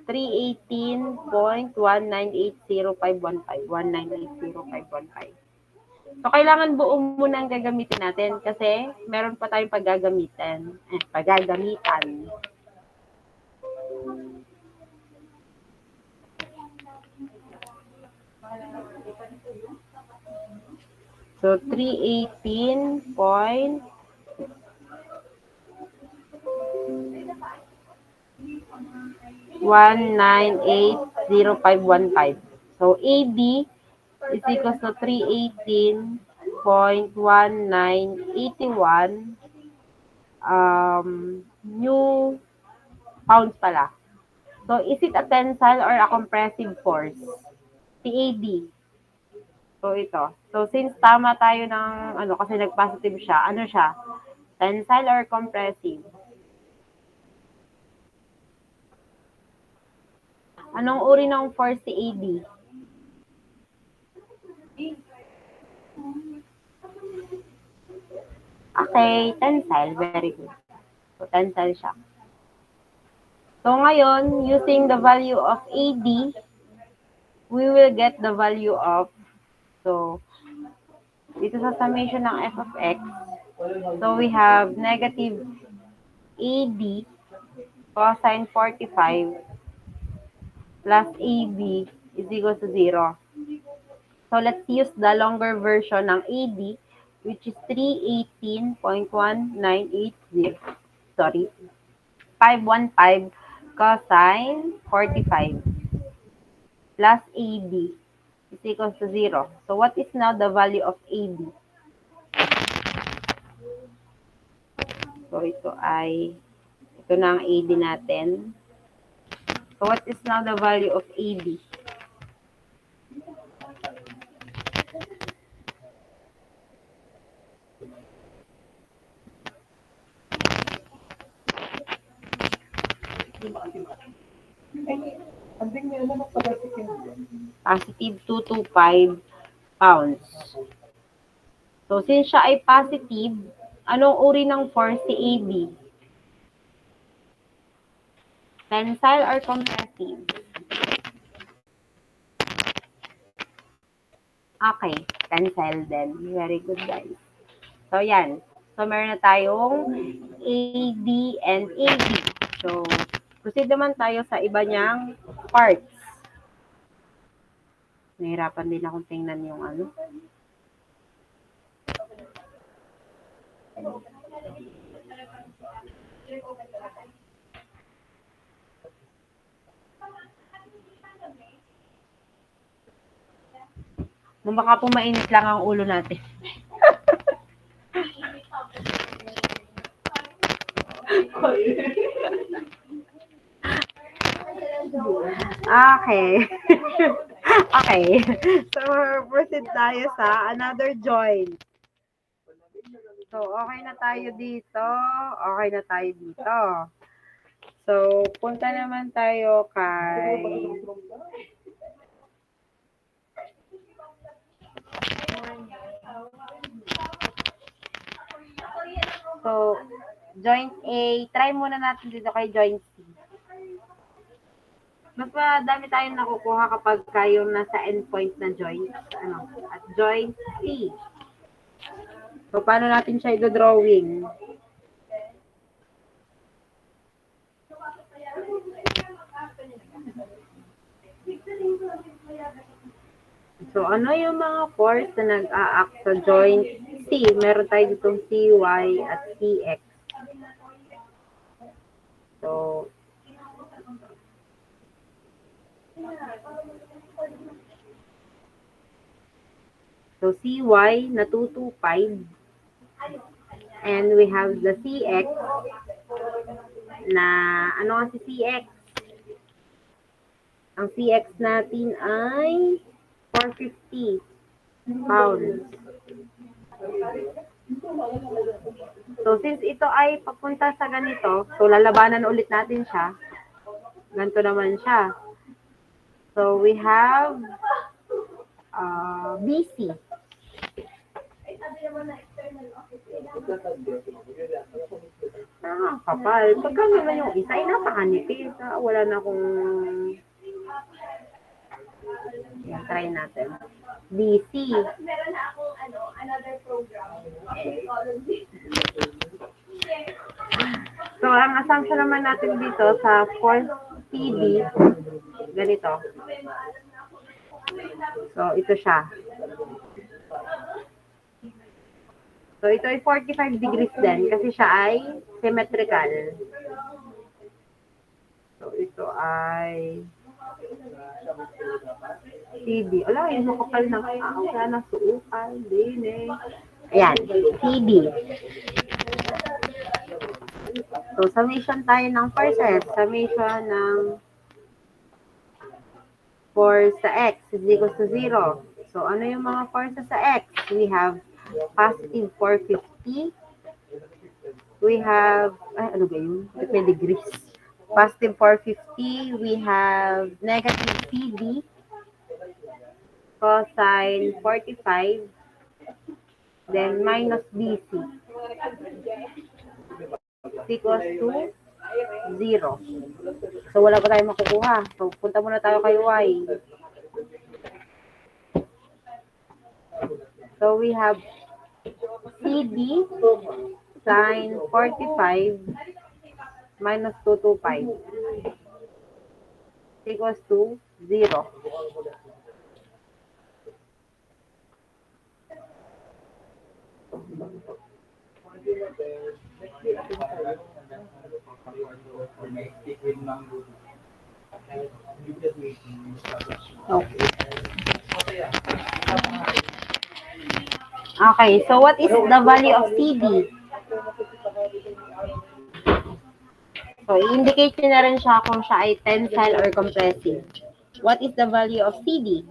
318.1980515. 1980515. So, kailangan buo muna ang gagamitin natin kasi meron pa tayong paggagamitan. Paggagamitan. So, 318.1980515. So, AD is equals to 318.1981 new Pounds pala. So, is it a tensile or a compressive force? TAD. So, ito. So, since tama tayo ng, kasi nag-positive siya, ano siya? Tensile or compressive? Anong uri ng force TAD? Okay, tensile. Very good. So, tensile siya. So, ngayon, using the value of AD, we will get the value of, so, dito sa summation ng f of x, so we have negative AD cosine 45 plus AB is equal to 0. So, let's use the longer version ng AD, which is 318.1980. Sorry. 515 cosine 45 plus AB is equal to 0. So, what is now the value of AB? So, ito na ang AD natin. So, what is now the value of AB? Positive 225 pounds. So, since siya ay positive, anong uri ng force si AB? Tensile or compressive? Okay, tensile din. Very good, guys. So, yan. So, meron na tayong AD and AB. So, proceed naman tayo sa iba niyang parts. Nahirapan din akong tingnan yung ano. Baka po mainit lang ang ulo natin. Okay. Okay. So, proceed tayo sa another joint. So, okay na tayo dito. Okay na tayo dito. So, punta naman tayo kay... So, joint A, try muna natin dito kay joint C. Mas madami tayong nakukuha kapag kayo nasa endpoint na joint. At joint C. So, paano natin siya i-drawing? So, ano yung mga force na nag-a-act sa joint C? Meron tayo ditong CY at CX. So, CY na 225. And we have the CX na, ano ang si CX? Ang CX natin ay 450 pounds. So, since ito ay papunta sa ganito, so lalabanan ulit natin siya. Ganito naman siya. So, we have BC. Kapal. Pagka naman yung isa, ay napakanipis. Wala na akong... Yan, try natin. BC. Meron na akong another program. So, ang assumption naman natin dito sa force CD, ganito. So, ito siya. So, ito ay 45 degrees din kasi siya ay symmetrical. So, ito ay CD. Wala, yung makapal ng wala na suukal. Din eh. Ayan, CD. So, summation tayo ng forces. Summation ng force sa x is equals to 0. So, ano yung mga forces sa x? We have positive 450. We have, ano ba yun? May degrees. Positive 450. We have negative CD. Cosine 45. Then, minus BC. Is equals to 0. So, wala pa tayong makukuha. So, punta muna tayo kay y. So, we have CD sine 45 minus 225 equals to 0. Okay, so what is the value of CD? So, i-indicate nyo na rin siya kung siya ay tensile or compressive. What is the value of CD?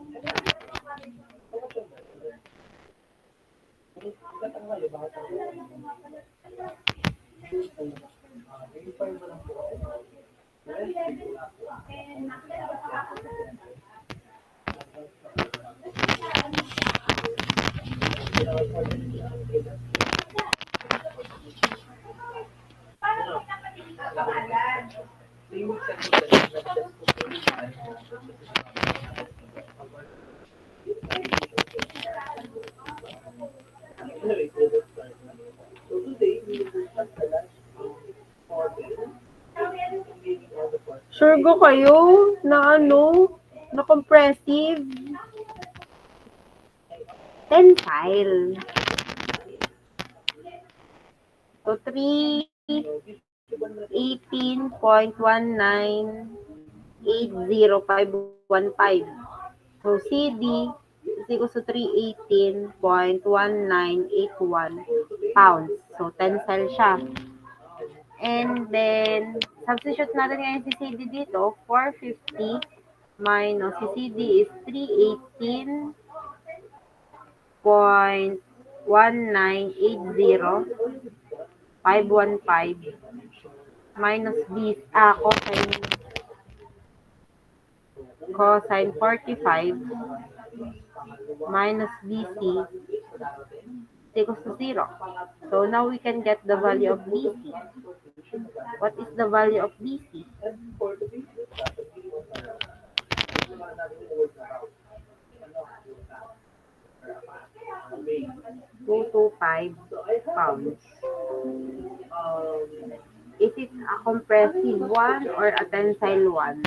Sure go kayo na na compressive? Tensile. So, 318.1980515. So, CD is equals to 318.1981 pounds. So, tensile siya. And then, substitute natin ngayon si CD dito, 450 minus si CD is 318.1980515 minus B, cosine 45 minus BC equals to 0. So now we can get the value of BC. What is the value of BC? $225 pounds. Is it a compressive one or a tensile one?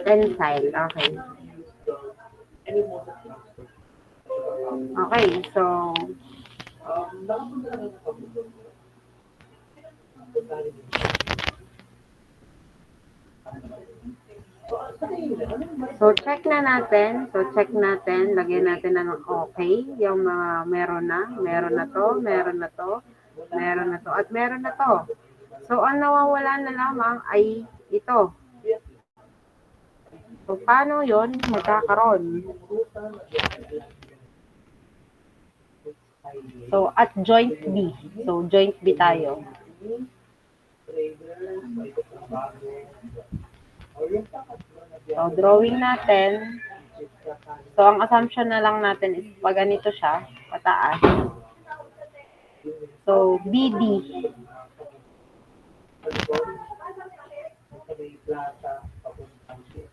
Tensile, okay. Okay, so check na natin. Lagyan natin ng okay. Yung mga meron na to, at meron na to. So, ang nawawala na lamang ay ito. So, paano yun magkakaroon? So, at joint B. So, joint B tayo. So, drawing natin. So, ang assumption na lang natin is pag ganito siya, pataas. So, BD.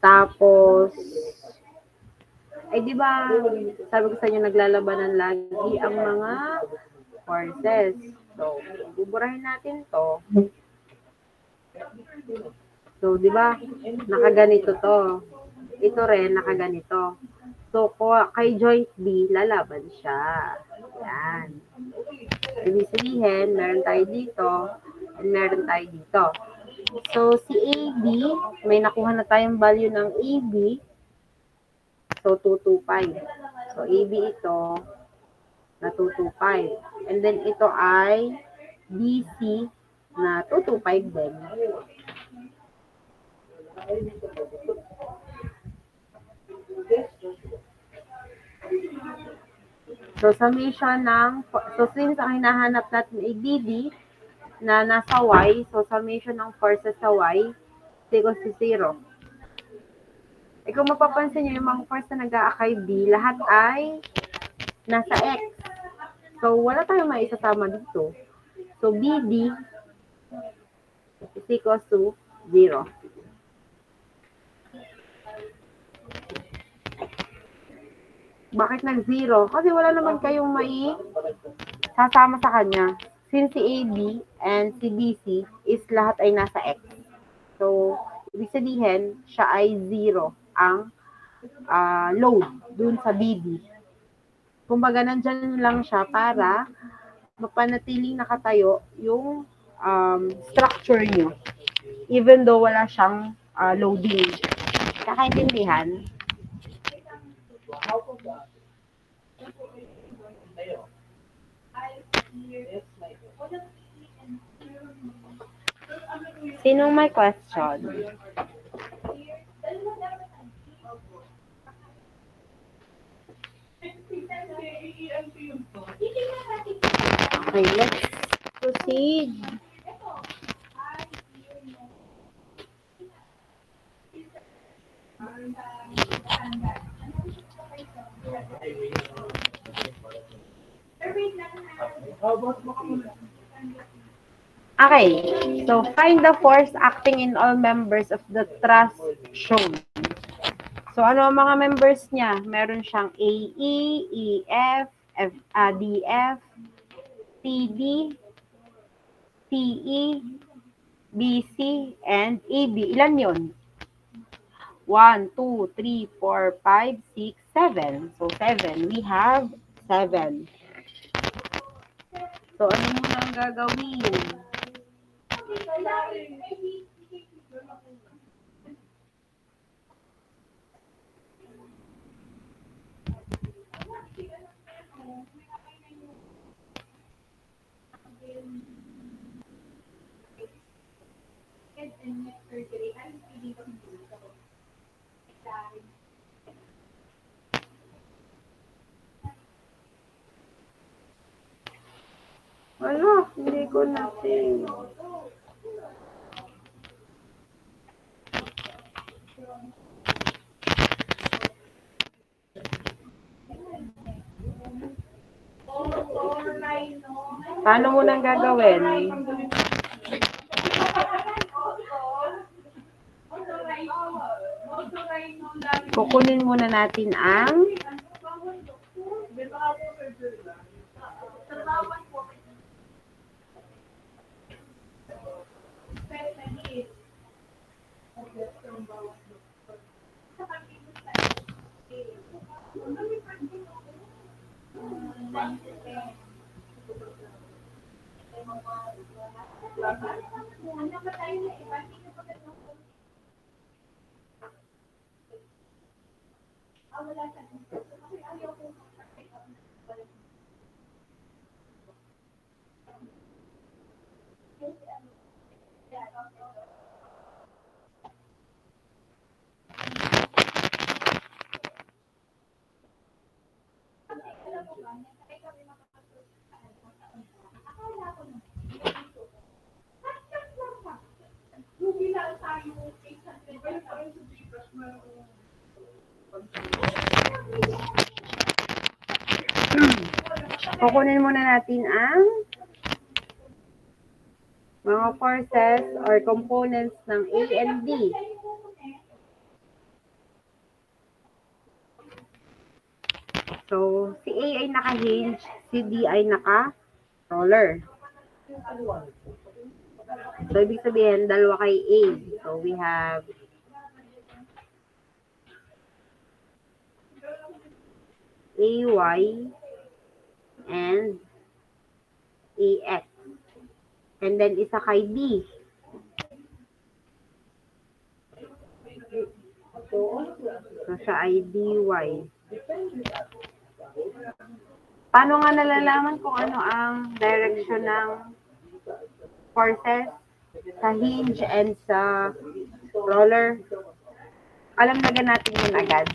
Tapos, di ba, sabi ko sa inyo, naglalabanan lagi ang mga forces. So, buburahin natin to. So, di ba, nakaganito to. Ito rin, nakaganito. So, kay joint B, lalaban siya. Yan. Ibig sabihin, meron tayo dito, and meron tayo dito. So, si AB, may nakuha na tayong value ng AB. So, 225. So, AB ito, na 225. And then ito ay BC na 225 din. So, summation so since ang hinahanap natin ay BD na nasa Y, so summation ng forces sa Y, equals to 0. E kung mapapansin nyo, yung mga force na nag-aakay B, lahat ay nasa X. So, wala tayong maisasama dito. So, BD is equals to 0. Bakit nag-0? Kasi wala naman kayong sasama sa kanya. Since si AB and si BC is lahat ay nasa X. So, ibig sabihin, siya ay 0 ang load dun sa BD. Kumbaga, nandyan lang siya para mapanatiling nakatayo yung structure nyo. Even though wala siyang loading. Kakaintindihan? Sinong may question? Okay, let's proceed. Okay, so find the force acting in all members of the truss shown. So ano ang mga members niya? Meron siyang AE, EF, DF, TD, PE, BC, and AB. Ilan yun? 1, 2, 3, 4, 5, 6, 7. So 7. We have 7. So ano muna ang gagawin? Wala, hindi ko natin. Paano mo nang gagawin? Kukunin muna natin ang kukunin muna natin ang mga forces or components ng A and D. So, si A ay naka-hinge, si D ay naka-roller. So, ibig sabihin, dalawa kay A. So, we have AY and AX. And then, isa kay B. So, siya ay DY. Paano nga nalalaman kung ano ang direction ng forces sa hinge and sa roller? Alam na natin yun agad.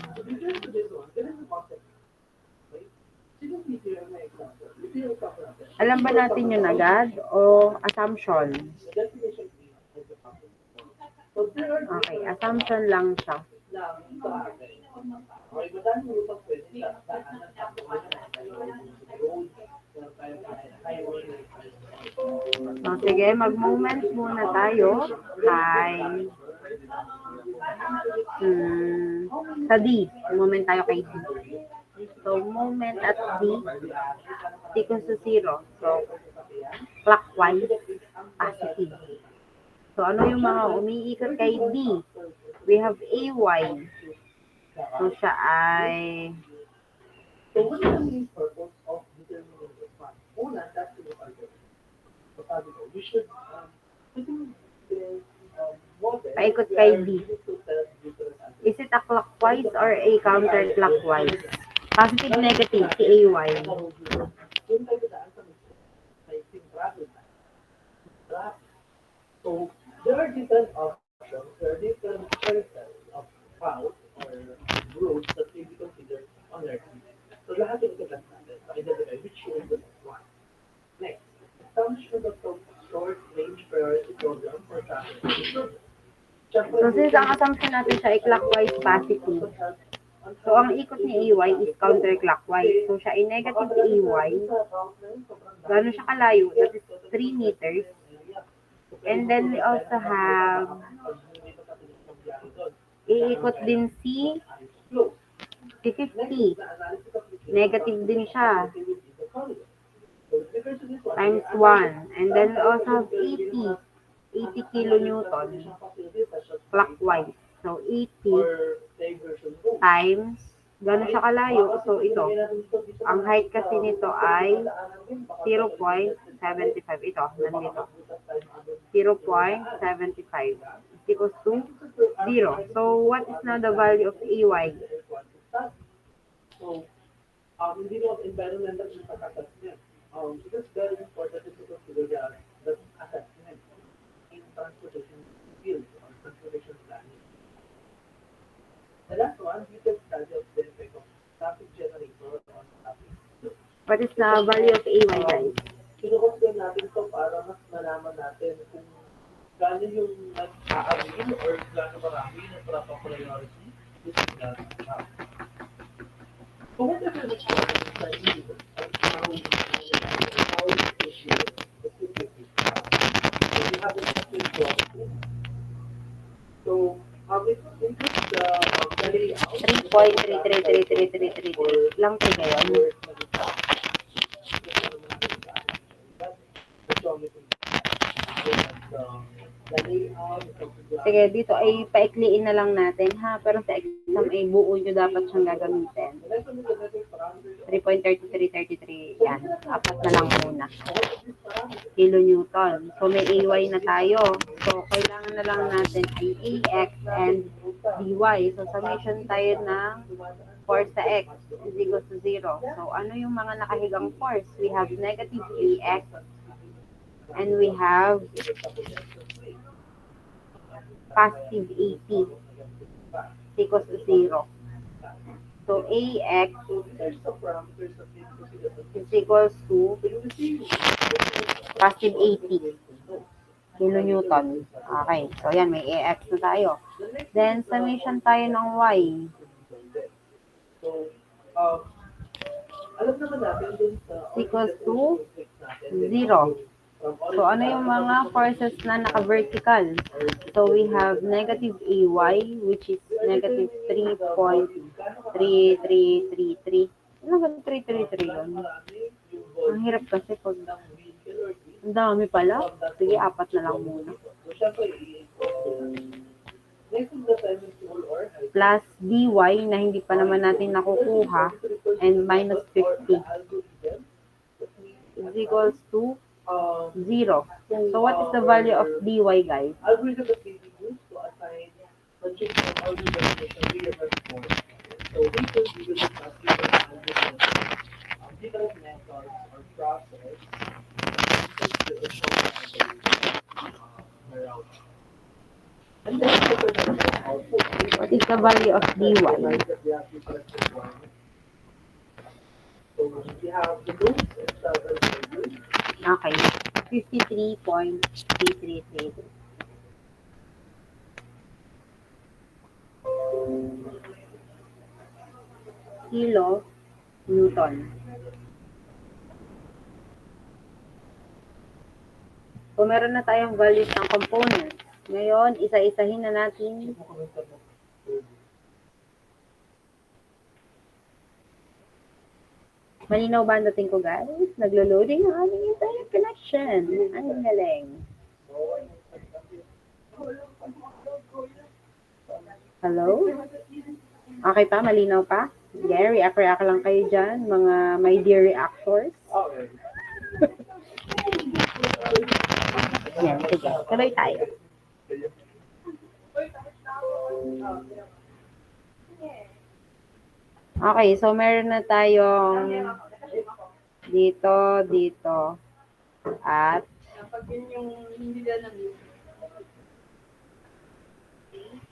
Alam ba natin yun agad o assumption? Okay, assumption lang siya. So, sige, mag-moment muna tayo. Hi. Sa D. Moment tayo kay D. So, moment at D equals to 0. So, clockwise, positive. So, ano yung mga umiikot kay D? We have AY. So, siya ay paikot kay D. Is it a clockwise or a counterclockwise? Positive, negative, si AY. So there are different options, there are different choices of routes or routes that may be considered on their team. So lahat yung ito natin, identify which is the best one. Next, establishment of short range priority program for traffic. So since ang assumption natin siya ay clockwise positive, so ang ikot ni AY is counterclockwise. So siya ay negative AY. Gano'n siya kalayo? That is 3 meters. And then we also have iikot din si 50. Negative din siya. Times 1. And then we also have 80 kilonewton clockwise. So 80 times, gano'n siya kalayo? So ito, ang height kasi nito ay 0.75. Ito, nandito. 0.75 equals to 0. So what is now the value of AY? So, hindi mo environmental impact assessment. It is very important to consider the assessment in transportation field or transportation planning. The last one, you can study of the effect of traffic generator on traffic. What is the value of AY, guys? Kinukonsider natin ito para mas malaman natin kung gano'n yung nag-a-avail or gano'n marami ng proper priority to signal. So what if you're studying how to issue the security? So you have a so it includes the layout. 3.333333 lang tayo ngayon. Sige, dito ay paikliin na lang natin ha, pero sa exam ay buo nyo dapat siyang gagamitin. 3.3333, yan. Apat na lang muna. Kilonewton. So may AY na tayo. So kailangan na lang natin ay AX and DY. So summation tayo ng force sa X is equal to 0. So ano yung mga nakahigang force? We have negative AX and we have positive 80 equals to 0. So AX is equals to positive 80 kilonewton. Okay, so yan, may AX na tayo. Then summation tayo ng Y. Equals to 0. So, ano yung mga forces na naka-vertical? So, we have negative AY, which is negative 3.3333. Ano ba 333 yun? Ang hirap kasi pag... Ang dami pala. Sige, apat na lang muna. Plus dy na hindi pa naman natin nakukuha and minus 50 is equals to 0. So what is the value of dy, guys? is the value of dy. That we have different requirements. So we have the loads and travel volume. Okay. 53.3333. Kilo Newton. So, meron na tayong values ng components. Ngayon, isa-isahin na natin. Malinaw ba ang dating ko, guys? Naglo-loading ang aming internet connection. Ang galing. Hello? Okay pa? Malinaw pa? Yeah, react lang kayo dyan, mga my dear reactors. Okay. Yan, sige. Tuloy tayo. Okay, so meron na tayong dito, at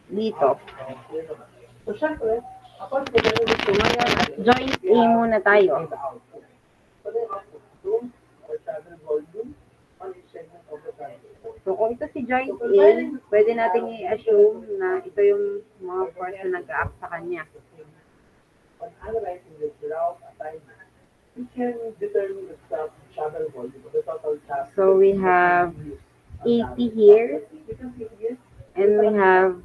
dito. So, syempre, upon So, ngayon, at joint A muna tayo. so then, room or travel volume on each segment of the transit. So, kung ito si joint A, pwede natin i-assume na ito yung mga force na nag-act sa kanya. On analyzing this route assignment, we can determine the travel volume, the total travel. So, we have 80 here, We can see here, and we have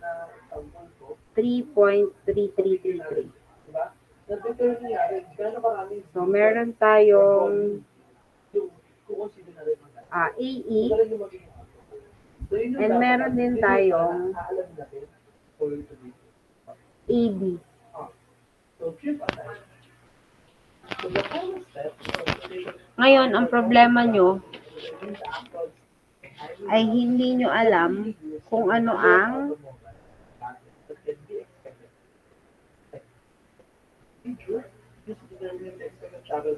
example ko, 3.3333. diba? Na-determine natin gano'ng maraming So, meron tayong yung kukonsider na rin mga AE, ganun yung magiging outcome. So, yun yung and dapat meron din natin. Yun yung tayong aalam natin for it to be. AB. So, choose assignment. So, the final step Ngayon, ang problema nyo ay hindi nyo alam kung ano ang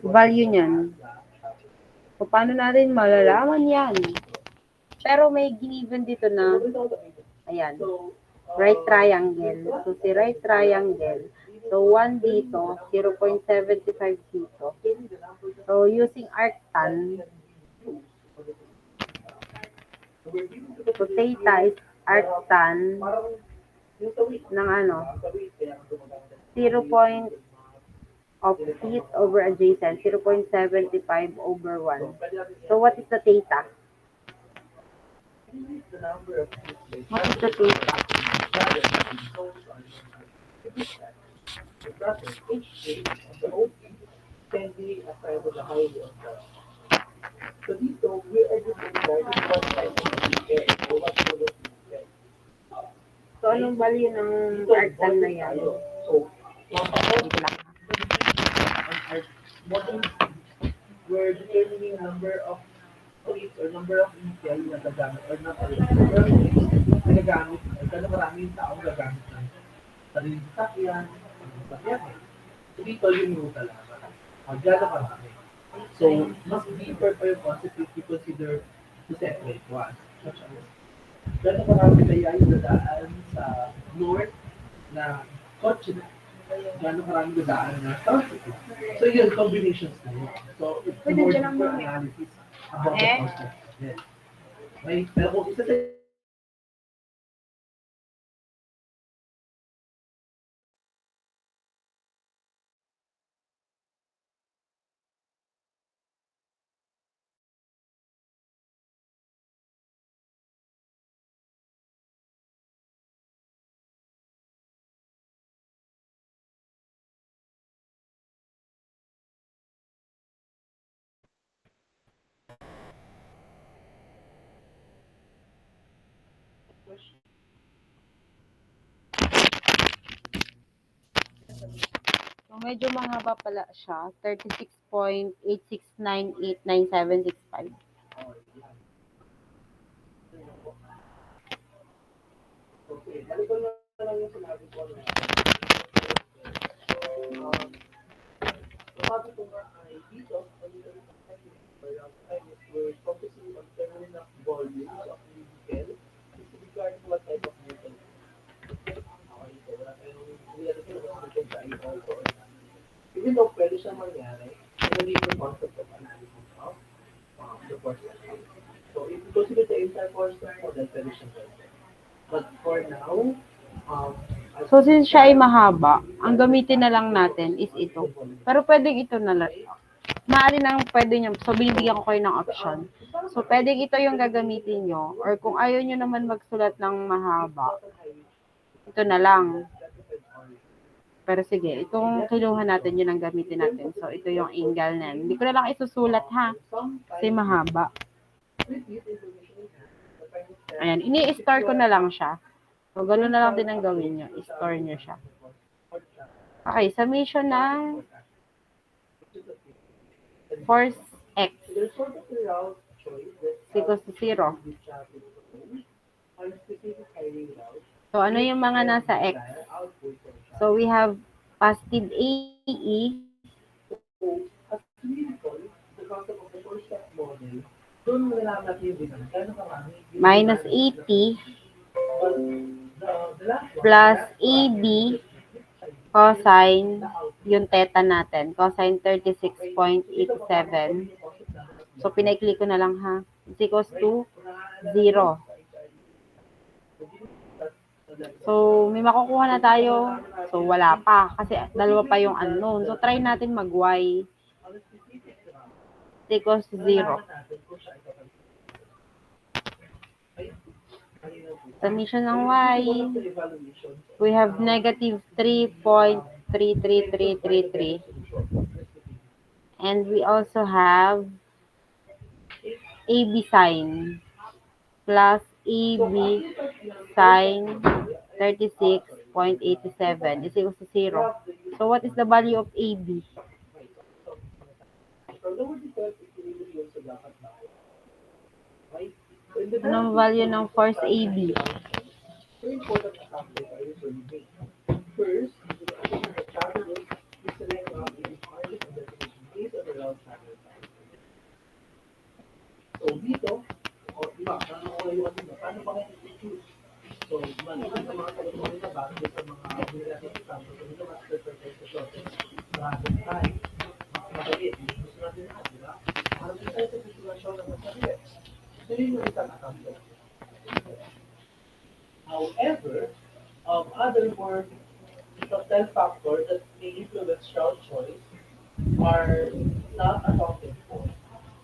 value niyan. So, paano natin malalaman yan? Pero may giniven dito na, ayan, right triangle. So, si right triangle. So, 1 dito, 0.75 dito. So, using arctan, so theta is arctan ng ano, 0. Of feet over adjacent, 0.75 over 1. So, what is the theta? What is the theta? can be assigned to the value of the. So dito, we are just regarding what type of ticket or what sort of ticket. So, anong value ng arctan na yan? So, Wait lang. we're determining number of trees or number of initial na gagamit or not number of trees na gagamit or kano maraming taong gagamit ng sariling sasakyan, sasakyan. So dito yung rule talaga. Gano'n karami. So, mas deeper pa yung concept if you consider to separate one. Such as, gano'n karami kaya yung dadaan sa north na kotse na. Gano'n karami dadaan na traffic. So, yun, combinations na yun. So, it's more deeper analysis about the concept. Yes. May, pero kung isa sa So, medyo mahaba pala siya. 36.869899765. okay, balikan na lang yung sinabi ko. Sabi ko nga ay dito, we're focusing on determining of volumes of vehicle. Regarding what type of vehicle. Okay, so wala Even though pwede siya mangyari, hindi the concept of analysis of the force vector. So if you consider the entire force vector, then pwede siya pwede. But for now, So, since siya ay mahaba, ang gamitin na lang natin is ito. Pero pwedeng ito na lang. Maaari nang pwede nyo. So, binibigyan ko kayo ng option. So, pwedeng ito yung gagamitin nyo. Or kung ayaw nyo naman magsulat ng mahaba, ito na lang. Pero sige, itong kiluhan natin, yun ang gamitin natin. So, ito yung angle na. Hindi ko na lang isusulat ha. Kasi mahaba. Ayan, ini-store ko na lang siya. So, gano'n na lang din ang gawin nyo. I-store nyo siya. Okay, summation ng force x equals to 0. So, ano yung mga nasa x? So, we have positive AE minus 80 plus AB cosine yung theta natin. Cosine 36.87. So, pinaikli ko na lang ha. Is equals to 0. So, may makukuha na tayo. So, wala pa. Kasi dalawa pa yung unknown. So, try natin mag-y. Is equals to 0. Summation ng y, we have negative 3.33333. And we also have AB sine plus AB sine 36.87 is equal to 0. So what is the value of AB? Anong value ng force AB? So dito, diba, paano ba kayo i-choose? So, maliban sa mga kaluluhan na ba, sa mga related examples, so dito mas perfect sa short. Maraming tayo, mas madali, gusto natin lahat, di ba? Maraming tayo sa sitwasyon na mas madali. So, yun yung isang example. However, other more subtle factors that may influence child choice are not accounted for.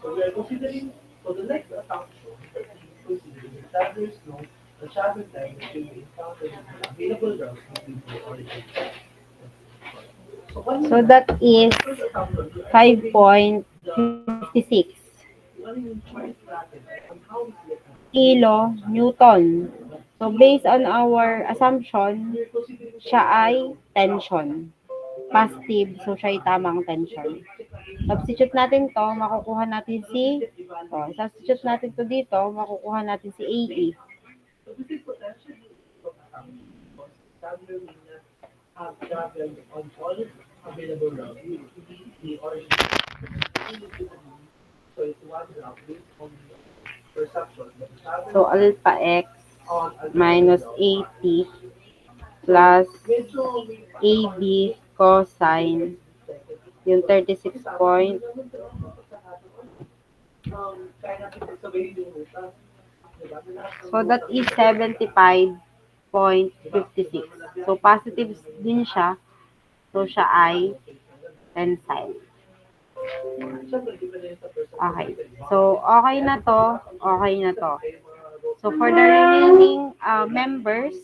So we are considering, so the next assumption that we consider is that there is no the travel time between the encounter and the available routes between the origin. So that is 5.56 kilo Newton. So based on our assumption, siya ay tension. Positive, so siya ay tamang tension. Substitute natin to, makukuha natin si, substitute natin to dito, makukuha natin si AE. So alpha x minus 80 plus AB cosine yung 36 point. So that is 75.56. So positive din siya. So siya ay tensile. Okay. So okay na to. Okay na to. So for the remaining members,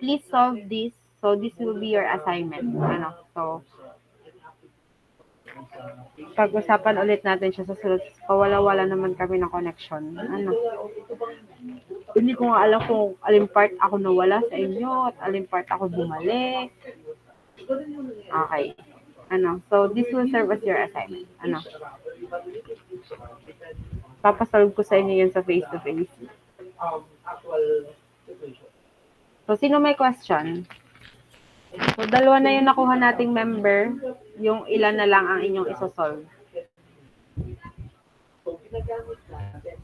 please solve this. So this will be your assignment. So pag-usapan ulit natin siya sa sunod. Pawala-wala naman kami ng connection. Hindi ko nga alam kung alin part ako nawala sa inyo at alin part ako bumalik. Okay. So this will serve as your assignment. Papasolve ko sa inyo yun sa face-to-face. So sino may question? So, dalawa na yung nakuha nating member, yung ilan na lang ang inyong isosolve.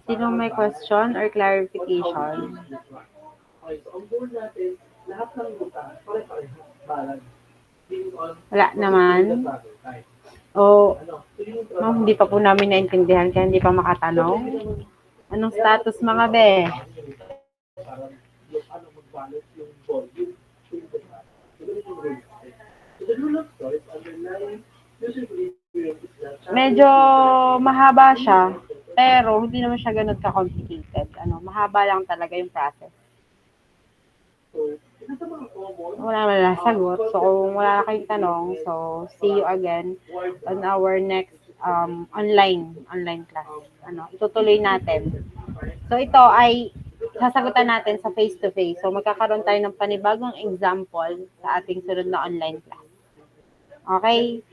Sino may question or clarification? lahat ng butas, pare-pareho, balance. Being on Wala naman. the travel time. O, Ano, so yung ma'am, hindi pa po namin naintindihan kaya hindi pa makatanong. Anong status mga be? parang yung ano mag-balance yung volume yung butas. So, ganun yung rule. So, the rule of choice underlying user experience is that Medyo mahaba siya, pero hindi naman siya ganun ka-complicated. Mahaba lang talaga yung process. so, isa sa mga common Wala naman na sagot. So, kung wala na kayong tanong, so, see you again on our next online class. Itutuloy natin. So, ito ay sasagutan natin sa face-to-face. So, magkakaroon tayo ng panibagong example sa ating sunod na online class. Okay?